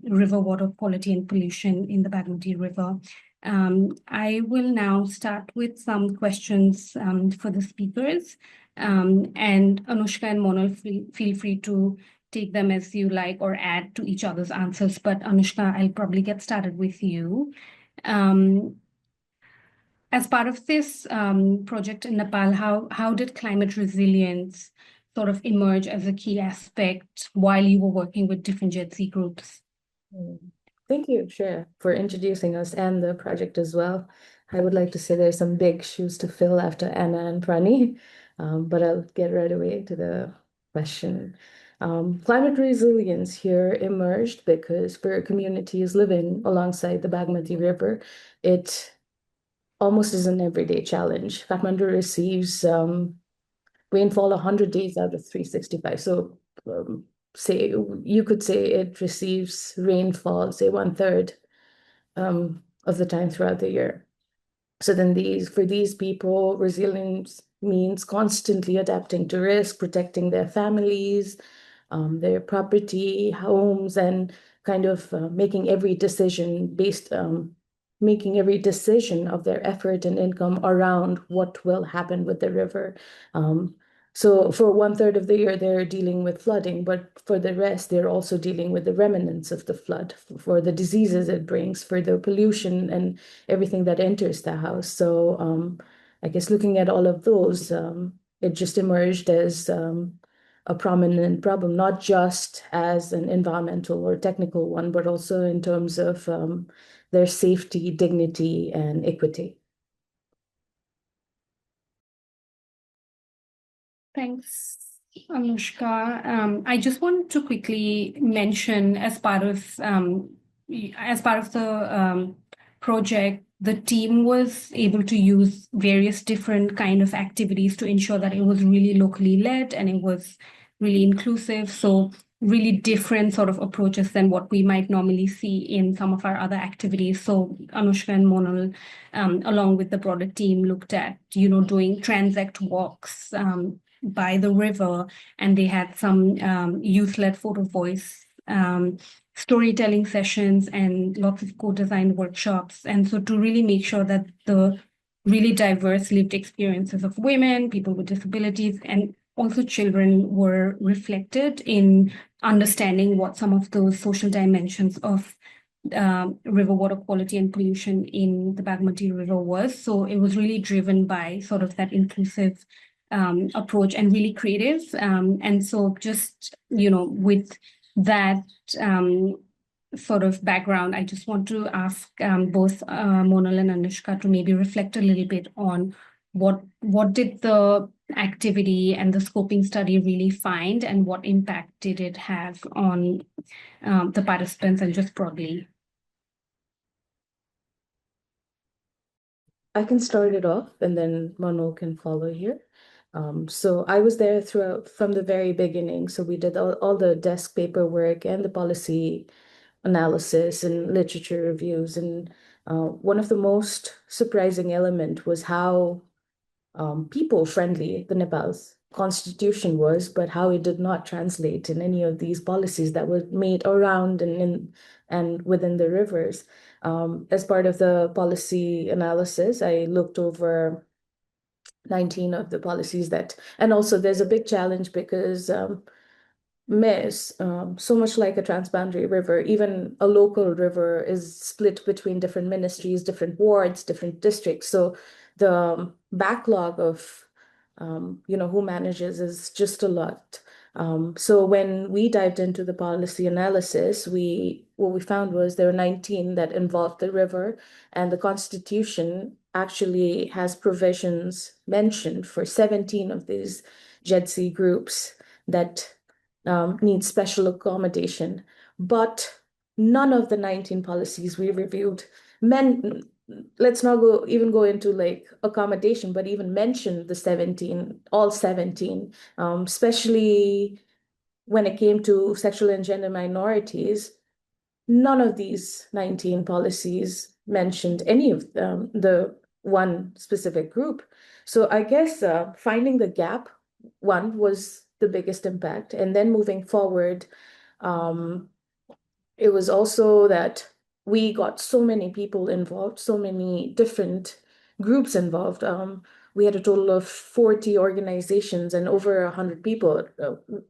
S7: river water quality and pollution in the Bagmati River. I will now start with some questions for the speakers. And Anoushka and Monal, feel free to take them as you like or add to each other's answers. But Anoushka, I'll probably get started with you. As part of this project in Nepal, how did climate resilience sort of emerge as a key aspect while you were working with different GEDSI groups?
S8: Thank you, Shreya, for introducing us and the project as well. I would like to say there's some big shoes to fill after Anna and Pranee, but I'll get right away to the question. Climate resilience here emerged because for communities living alongside the Bagmati River, it almost is an everyday challenge. Kathmandu receives rainfall 100 days out of 365. So you could say it receives rainfall, say 1/3 of the time throughout the year. So then for these people, resilience means constantly adapting to risk, protecting their families, their property, homes, and kind of making every decision of their effort and income around what will happen with the river. So for 1/3 of the year, they're dealing with flooding, but for the rest, they're also dealing with the remnants of the flood, for the diseases it brings, for the pollution and everything that enters the house. So I guess looking at all of those, it just emerged as a prominent problem, not just as an environmental or technical one, but also in terms of their safety, dignity, and equity.
S7: Thanks, Anoushka. I just want to quickly mention as part of the project, the team was able to use various different kind of activities to ensure that it was really locally led and it was really inclusive. So really different sort of approaches than what we might normally see in some of our other activities. So Anoushka and Monal, along with the broader team, looked at, doing transect walks by the river, and they had some youth-led photo voice storytelling sessions and lots of co-design workshops. And so to really make sure that the really diverse lived experiences of women, people with disabilities, and also children were reflected in understanding what some of those social dimensions of river water quality and pollution in the Bagmati River was. So it was really driven by sort of that inclusive approach and really creative. And so just, with that sort of background, I just want to ask both Monal and Anoushka to maybe reflect a little bit on what did the activity and the scoping study really find, and what impact did it have on the participants and just broadly?
S8: I can start it off and then Monal can follow here. So I was there from the very beginning. So we did all the desk paperwork and the policy analysis and literature reviews. And one of the most surprising element was how people-friendly the Nepal's constitution was, but how it did not translate in any of these policies that were made around and within the rivers. As part of the policy analysis, I looked over 19 of the policies and also there's a big challenge because MES, so much like a transboundary river, even a local river is split between different ministries, different wards, different districts. So the backlog of, who manages is just a lot. So when we dived into the policy analysis, what we found was there were 19 that involved the river, and the Constitution actually has provisions mentioned for 17 of these GEDSI groups that need special accommodation. But none of the 19 policies we reviewed let's not go into like accommodation, but even mention all 17, especially when it came to sexual and gender minorities. None of these 19 policies mentioned any of the one specific group. So I guess finding the gap, one, was the biggest impact. And then moving forward, it was also that we got so many people involved, so many different groups involved. We had a total of 40 organizations and over 100 people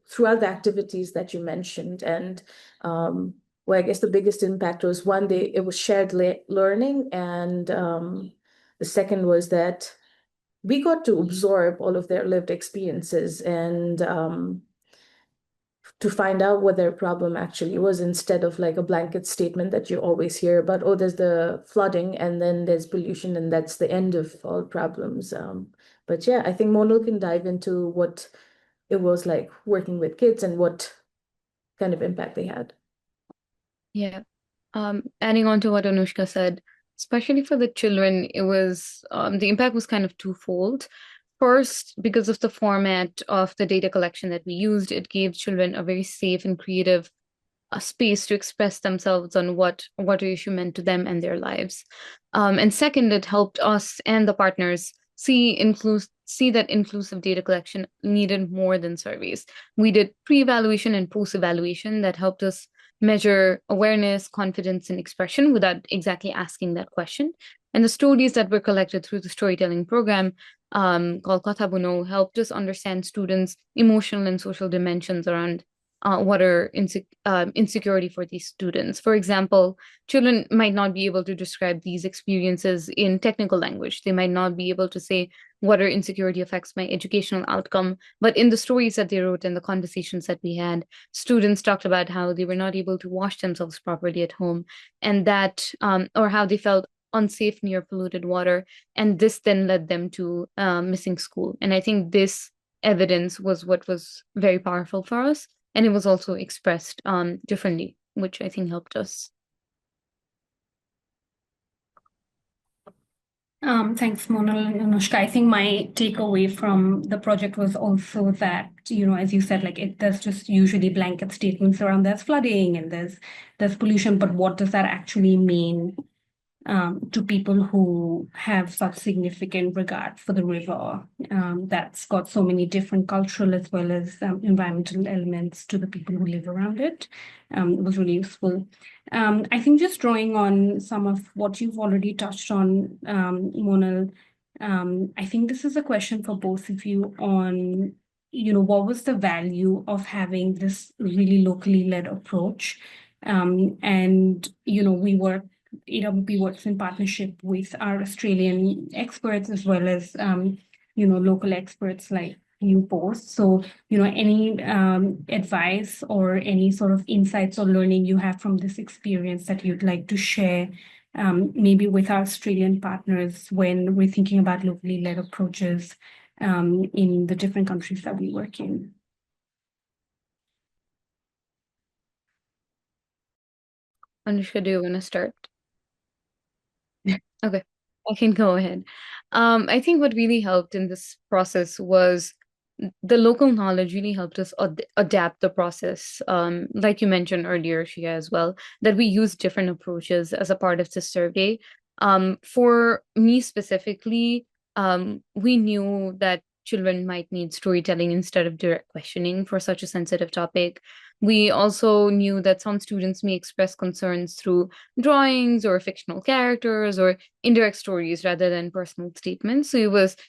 S8: throughout the activities that you mentioned. And well, I guess the biggest impact was it was shared learning. And the second was that we got to absorb all of their lived experiences and to find out what their problem actually was, instead of like a blanket statement that you always hear about, oh, there's the flooding and then there's pollution and that's the end of all problems. But yeah, I think Monal can dive into what it was like working with kids and what kind of impact they had.
S9: Yeah. Adding on to what Anoushka said, especially for the children, it was the impact was kind of twofold. First, because of the format of the data collection that we used, it gave children a very safe and creative space to express themselves on what water issue meant to them and their lives. And second, it helped us and the partners see that inclusive data collection needed more than surveys. We did pre-evaluation and post-evaluation that helped us measure awareness, confidence, and expression without exactly asking that question. And the stories that were collected through the storytelling program called Kathmandu helped us understand students' emotional and social dimensions around water insecurity for these students. For example, children might not be able to describe these experiences in technical language. They might not be able to say water insecurity affects my educational outcome, but in the stories that they wrote and the conversations that we had, students talked about how they were not able to wash themselves properly at home, and that or how they felt unsafe near polluted water, and this then led them to missing school. And I think this evidence was what was very powerful for us, and it was also expressed differently, which I think helped us.
S7: Thanks, Monal and Anoushka. I think my takeaway from the project was also that, as you said, like there's just usually blanket statements around there's flooding and there's pollution, but what does that actually mean to people who have such significant regard for the river that's got so many different cultural as well as environmental elements to the people who live around it. It was really useful. I think just drawing on some of what you've already touched on, Monal, I think this is a question for both of you on, what was the value of having this really locally led approach? And, AWP works in partnership with our Australian experts as well as, local experts like you both. So, any advice or any sort of insights or learning you have from this experience that you'd like to share, maybe with our Australian partners when we're thinking about locally led approaches in the different countries that we work in.
S9: Anoushka, do you want to start? Okay, I can go ahead. I think what really helped in this process was the local knowledge really helped us adapt the process. Like you mentioned earlier, Shia, as well, that we use different approaches as a part of this survey. For me specifically, we knew that children might need storytelling instead of direct questioning for such a sensitive topic. We also knew that some students may express concerns through drawings or fictional characters or indirect stories rather than personal statements. So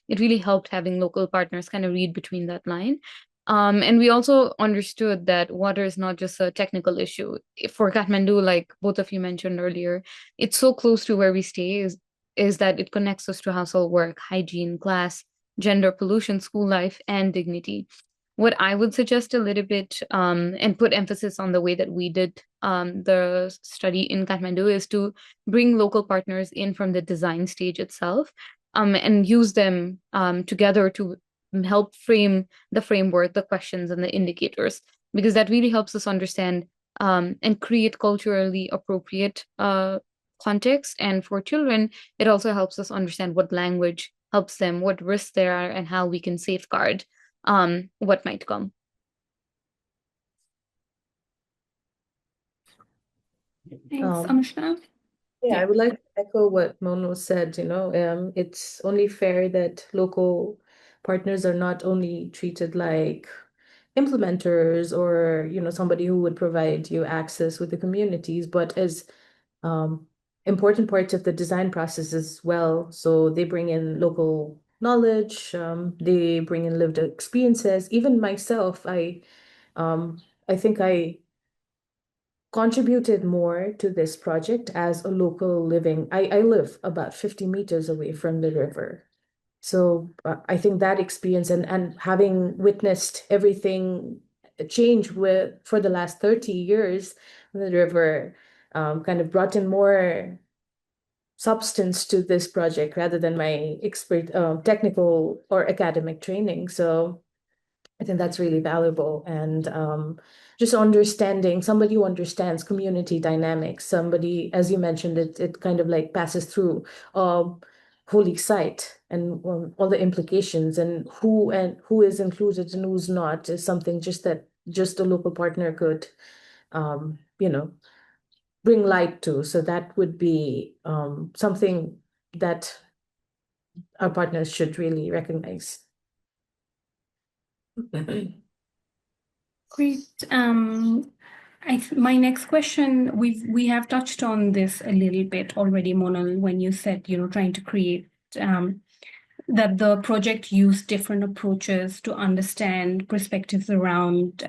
S9: it really helped having local partners kind of read between that line. And we also understood that water is not just a technical issue. For Kathmandu, like both of you mentioned earlier, it's so close to where we stay is that it connects us to household work, hygiene, class, gender, pollution, school life, and dignity. What I would suggest a little bit and put emphasis on the way that we did the study in Kathmandu is to bring local partners in from the design stage itself and use them together to help frame the framework, the questions, and the indicators, because that really helps us understand and create culturally appropriate context. And for children, it also helps us understand what language helps them, what risks there are, and how we can safeguard what might come.
S7: Thanks, Anoushka.
S8: Yeah, I would like to echo what Monal said. It's only fair that local partners are not only treated like implementers or, somebody who would provide you access with the communities, but as important parts of the design process as well. So they bring in local knowledge, they bring in lived experiences. Even myself, I think I contributed more to this project as a local living. I live about 50 meters away from the river. So I think that experience and having witnessed everything change for the last 30 years, the river kind of brought in more substance to this project rather than my technical or academic training. So I think that's really valuable. And just understanding somebody who understands community dynamics, somebody, as you mentioned, it kind of like passes through holy site and all the implications and who is included and who's not is something just a local partner could, bring light to. So that would be something that our partners should really recognize.
S7: Great. My next question, we have touched on this a little bit already, Monal, when you said, trying to create that the project used different approaches to understand perspectives around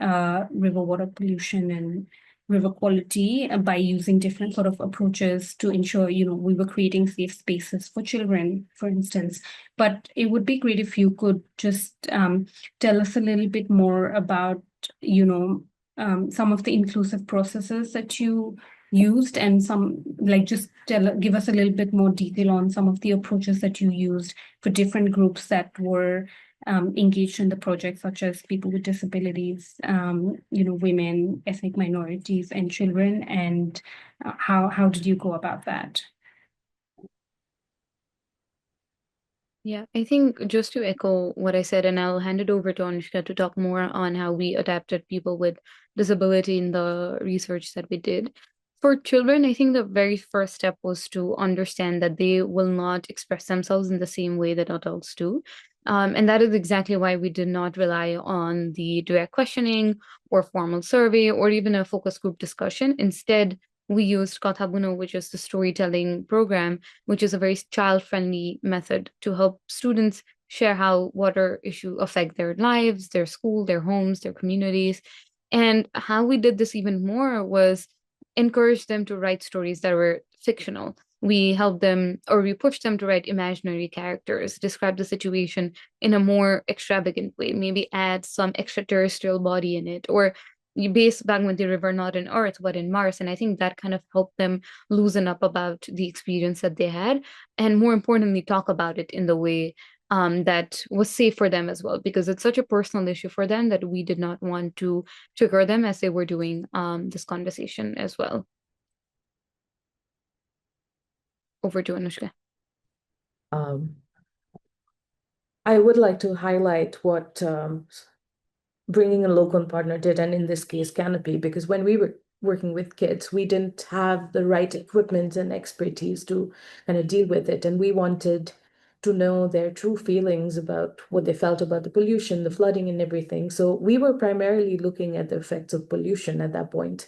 S7: river water pollution and river quality by using different sort of approaches to ensure, we were creating safe spaces for children, for instance. But it would be great if you could just tell us a little bit more about, some of the inclusive processes that you used and give us a little bit more detail on some of the approaches that you used for different groups that were engaged in the project, such as people with disabilities, women, ethnic minorities, and children? And how did you go about that?
S9: Yeah, I think just to echo what I said, and I'll hand it over to Anoushka to talk more on how we adapted people with disability in the research that we did. For children, I think the very first step was to understand that they will not express themselves in the same way that adults do. And that is exactly why we did not rely on the direct questioning or formal survey or even a focus group discussion. Instead, we used Kathmandu, which is the storytelling program, which is a very child-friendly method to help students share how water issues affect their lives, their school, their homes, their communities. And how we did this even more was encourage them to write stories that were fictional. We helped them, or we pushed them to write imaginary characters, describe the situation in a more extravagant way, maybe add some extraterrestrial body in it, or you base Bagmati River not in Earth, but in Mars. And I think that kind of helped them loosen up about the experience that they had, and more importantly, talk about it in the way that was safe for them as well, because it's such a personal issue for them that we did not want to trigger them as they were doing this conversation as well. Over to Anoushka.
S8: I would like to highlight what bringing a local partner did, and in this case, Canopy, because when we were working with kids, we didn't have the right equipment and expertise to kind of deal with it. And we wanted to know their true feelings about what they felt about the pollution, the flooding and everything. So we were primarily looking at the effects of pollution at that point.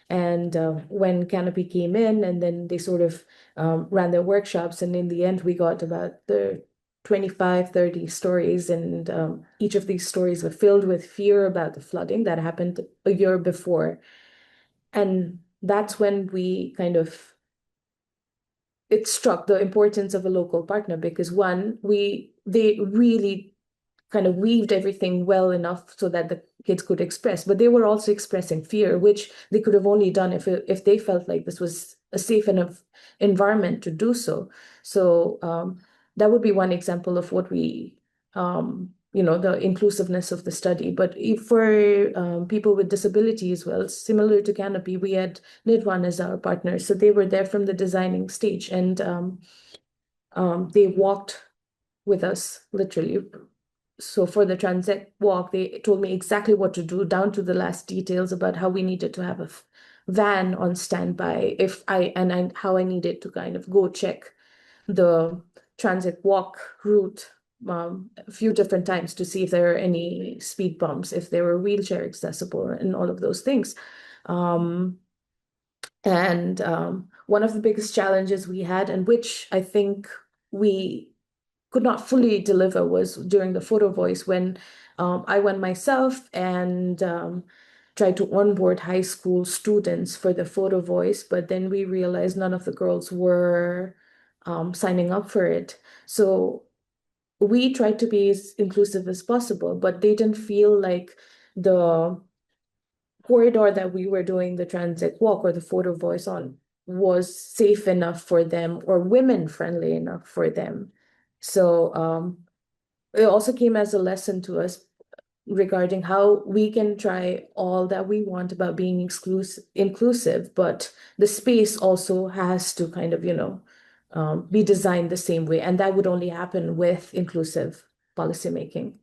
S8: And when Canopy came in, and then they sort of ran their workshops, and in the end, we got about the 25, 30 stories, and each of these stories were filled with fear about the flooding that happened a year before. And that's when we it struck the importance of a local partner, because one, they really kind of weaved everything well enough so that the kids could express, but they were also expressing fear, which they could have only done if they felt like this was a safe enough environment to do so. So that would be one example of what we, the inclusiveness of the study. But for people with disabilities, well, similar to Canopy, we had Nidwan as our partner. So they were there from the designing stage, and they walked with us, literally. So for the transit walk, they told me exactly what to do, down to the last details about how we needed to have a van on standby how I needed to kind of go check the transit walk route a few different times to see if there are any speed bumps, if they were wheelchair accessible, and all of those things. One of the biggest challenges we had, and which I think we could not fully deliver, was during the photo voice, when I went myself and tried to onboard high school students for the photo voice, but then we realized none of the girls were signing up for it. So we tried to be as inclusive as possible, but they didn't feel like the corridor that we were doing the transit walk or the photo voice on was safe enough for them or women friendly enough for them. So it also came as a lesson to us regarding how we can try all that we want about being inclusive, but the space also has to kind of, be designed the same way. And that would only happen with inclusive policymaking.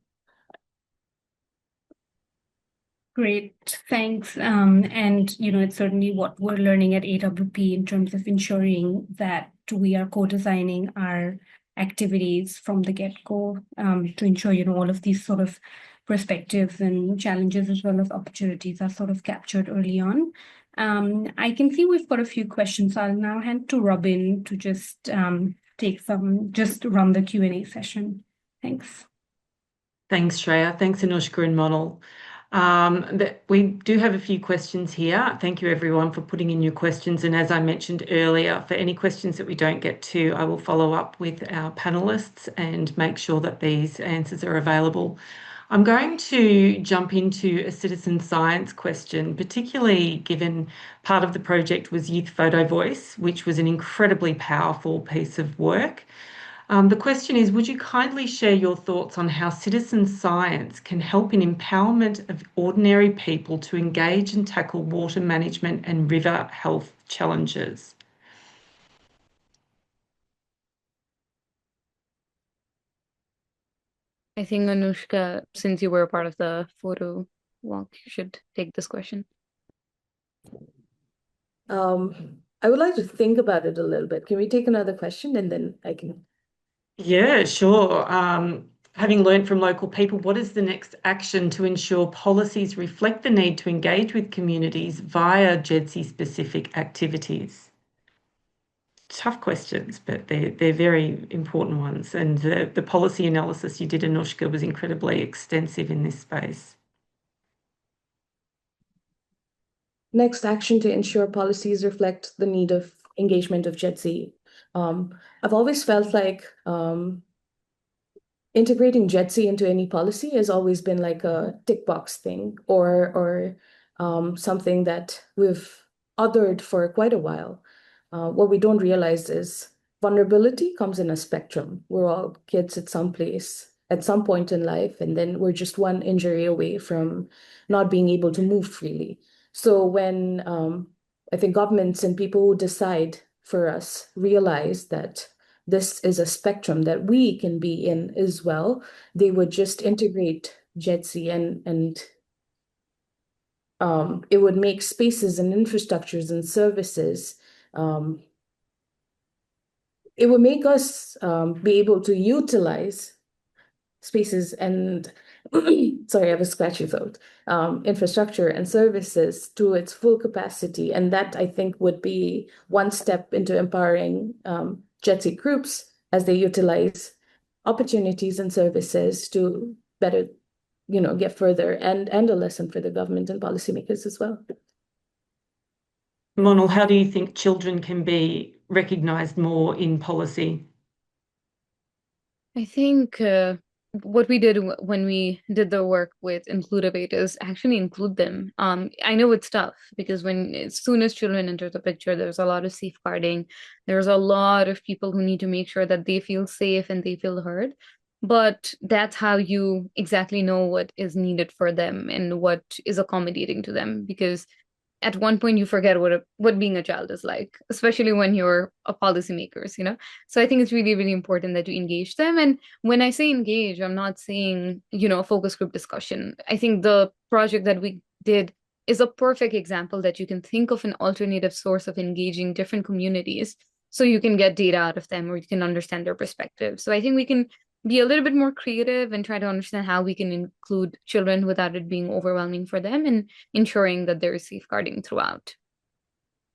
S7: Great, thanks. And it's certainly what we're learning at AWP in terms of ensuring that we are co-designing our activities from the get-go, to ensure all of these sort of perspectives and challenges as well as opportunities are sort of captured early on. I can see we've got a few questions, so I'll now hand to Robin to just run the Q&A session. Thanks.
S6: Thanks, Shreya. Thanks, Anoushka and Monal. We do have a few questions here. Thank you, everyone, for putting in your questions. And as I mentioned earlier, for any questions that we don't get to, I will follow up with our panelists and make sure that these answers are available. I'm going to jump into a citizen science question, particularly given part of the project was Youth Photo Voice, which was an incredibly powerful piece of work. The question is, would you kindly share your thoughts on how citizen science can help in empowerment of ordinary people to engage and tackle water management and river health challenges?
S9: I think Anoushka, since you were a part of the photo walk, you should take this question.
S8: I would like to think about it a little bit. Can we take another question and then I can?
S6: Yeah, sure. Having learned from local people, what is the next action to ensure policies reflect the need to engage with communities via GEDSI-specific activities? Tough questions, but they're very important ones. And the policy analysis you did, Anoushka, was incredibly extensive in this space.
S8: Next action to ensure policies reflect the need of engagement of GEDSI. I've always felt like integrating GEDSI into any policy has always been like a tick box thing or something that we've othered for quite a while. What we don't realize is vulnerability comes in a spectrum. We're all kids at some place, at some point in life, and then we're just one injury away from not being able to move freely. So when I think governments and people who decide for us realize that this is a spectrum that we can be in as well, they would just integrate GEDSI and it would make spaces and infrastructures and services. It would make us be able to utilize spaces and sorry, I have a scratchy throat, infrastructure and services to its full capacity. And that I think would be one step into empowering GEDSI groups as they utilize opportunities and services to better, get further and a lesson for the government and policymakers as well.
S6: Monal, how do you think children can be recognised more in policy?
S9: I think what we did when we did the work with Includeate is actually include them. I know it's tough because as soon as children enter the picture, there's a lot of safeguarding. There's a lot of people who need to make sure that they feel safe and they feel heard. But that's how you exactly know what is needed for them and what is accommodating to them. Because at one point you forget what being a child is like, especially when you're a policymakers. So I think it's really, really important that you engage them. And when I say engage, I'm not saying, a focus group discussion. I think the project that we did is a perfect example that you can think of an alternative source of engaging different communities so you can get data out of them or you can understand their perspective. So I think we can be a little bit more creative and try to understand how we can include children without it being overwhelming for them and ensuring that there is safeguarding throughout.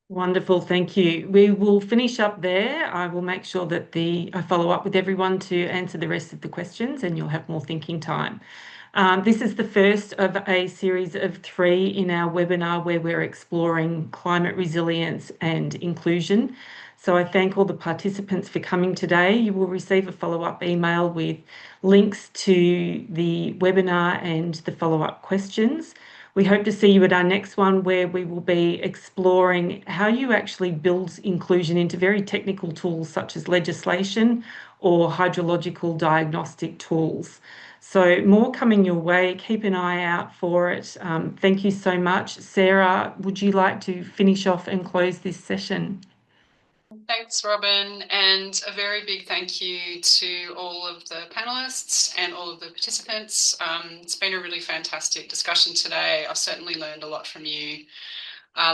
S6: Wonderful, thank you. We will finish up there. I will make sure that I follow up with everyone to answer the rest of the questions and you'll have more thinking time. This is the first of a series of 3 in our webinar where we're exploring climate resilience and inclusion. So I thank all the participants for coming today. You will receive a follow-up email with links to the webinar and the follow-up questions. We hope to see you at our next one where we will be exploring how you actually build inclusion into very technical tools such as legislation or hydrological diagnostic tools. So more coming your way. Keep an eye out for it. Thank you so much. Sarah, would you like to finish off and close this session?
S1: Thanks, Robin, and a very big thank you to all of the panelists and all of the participants. It's been a really fantastic discussion today. I've certainly learned a lot from you,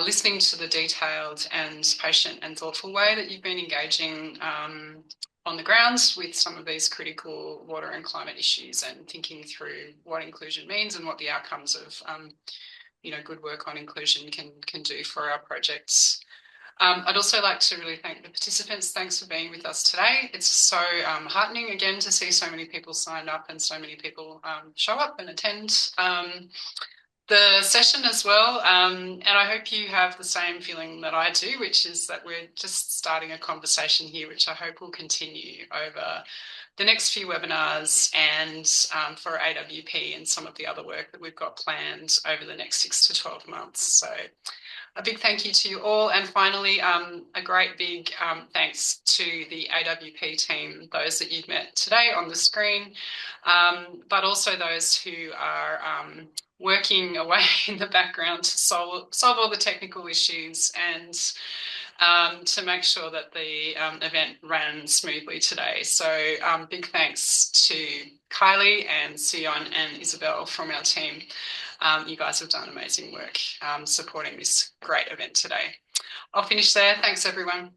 S1: listening to the detailed and patient and thoughtful way that you've been engaging on the grounds with some of these critical water and climate issues and thinking through what inclusion means and what the outcomes of good work on inclusion can do for our projects. I'd also like to really thank the participants. Thanks for being with us today. It's so heartening again to see so many people signed up and so many people show up and attend the session as well. And I hope you have the same feeling that I do, which is that we're just starting a conversation here, which I hope will continue over the next few webinars and for AWP and some of the other work that we've got planned over the next 6 to 12 months. So A big thank you to you all. And finally, a great big thanks to the AWP team, those that you've met today on the screen, but also those who are working away in the background to solve all the technical issues and to make sure that the event ran smoothly today. So big thanks to Kylie and Sion and Isabel from our team. You guys have done amazing work supporting this great event today. I'll finish there. Thanks, everyone.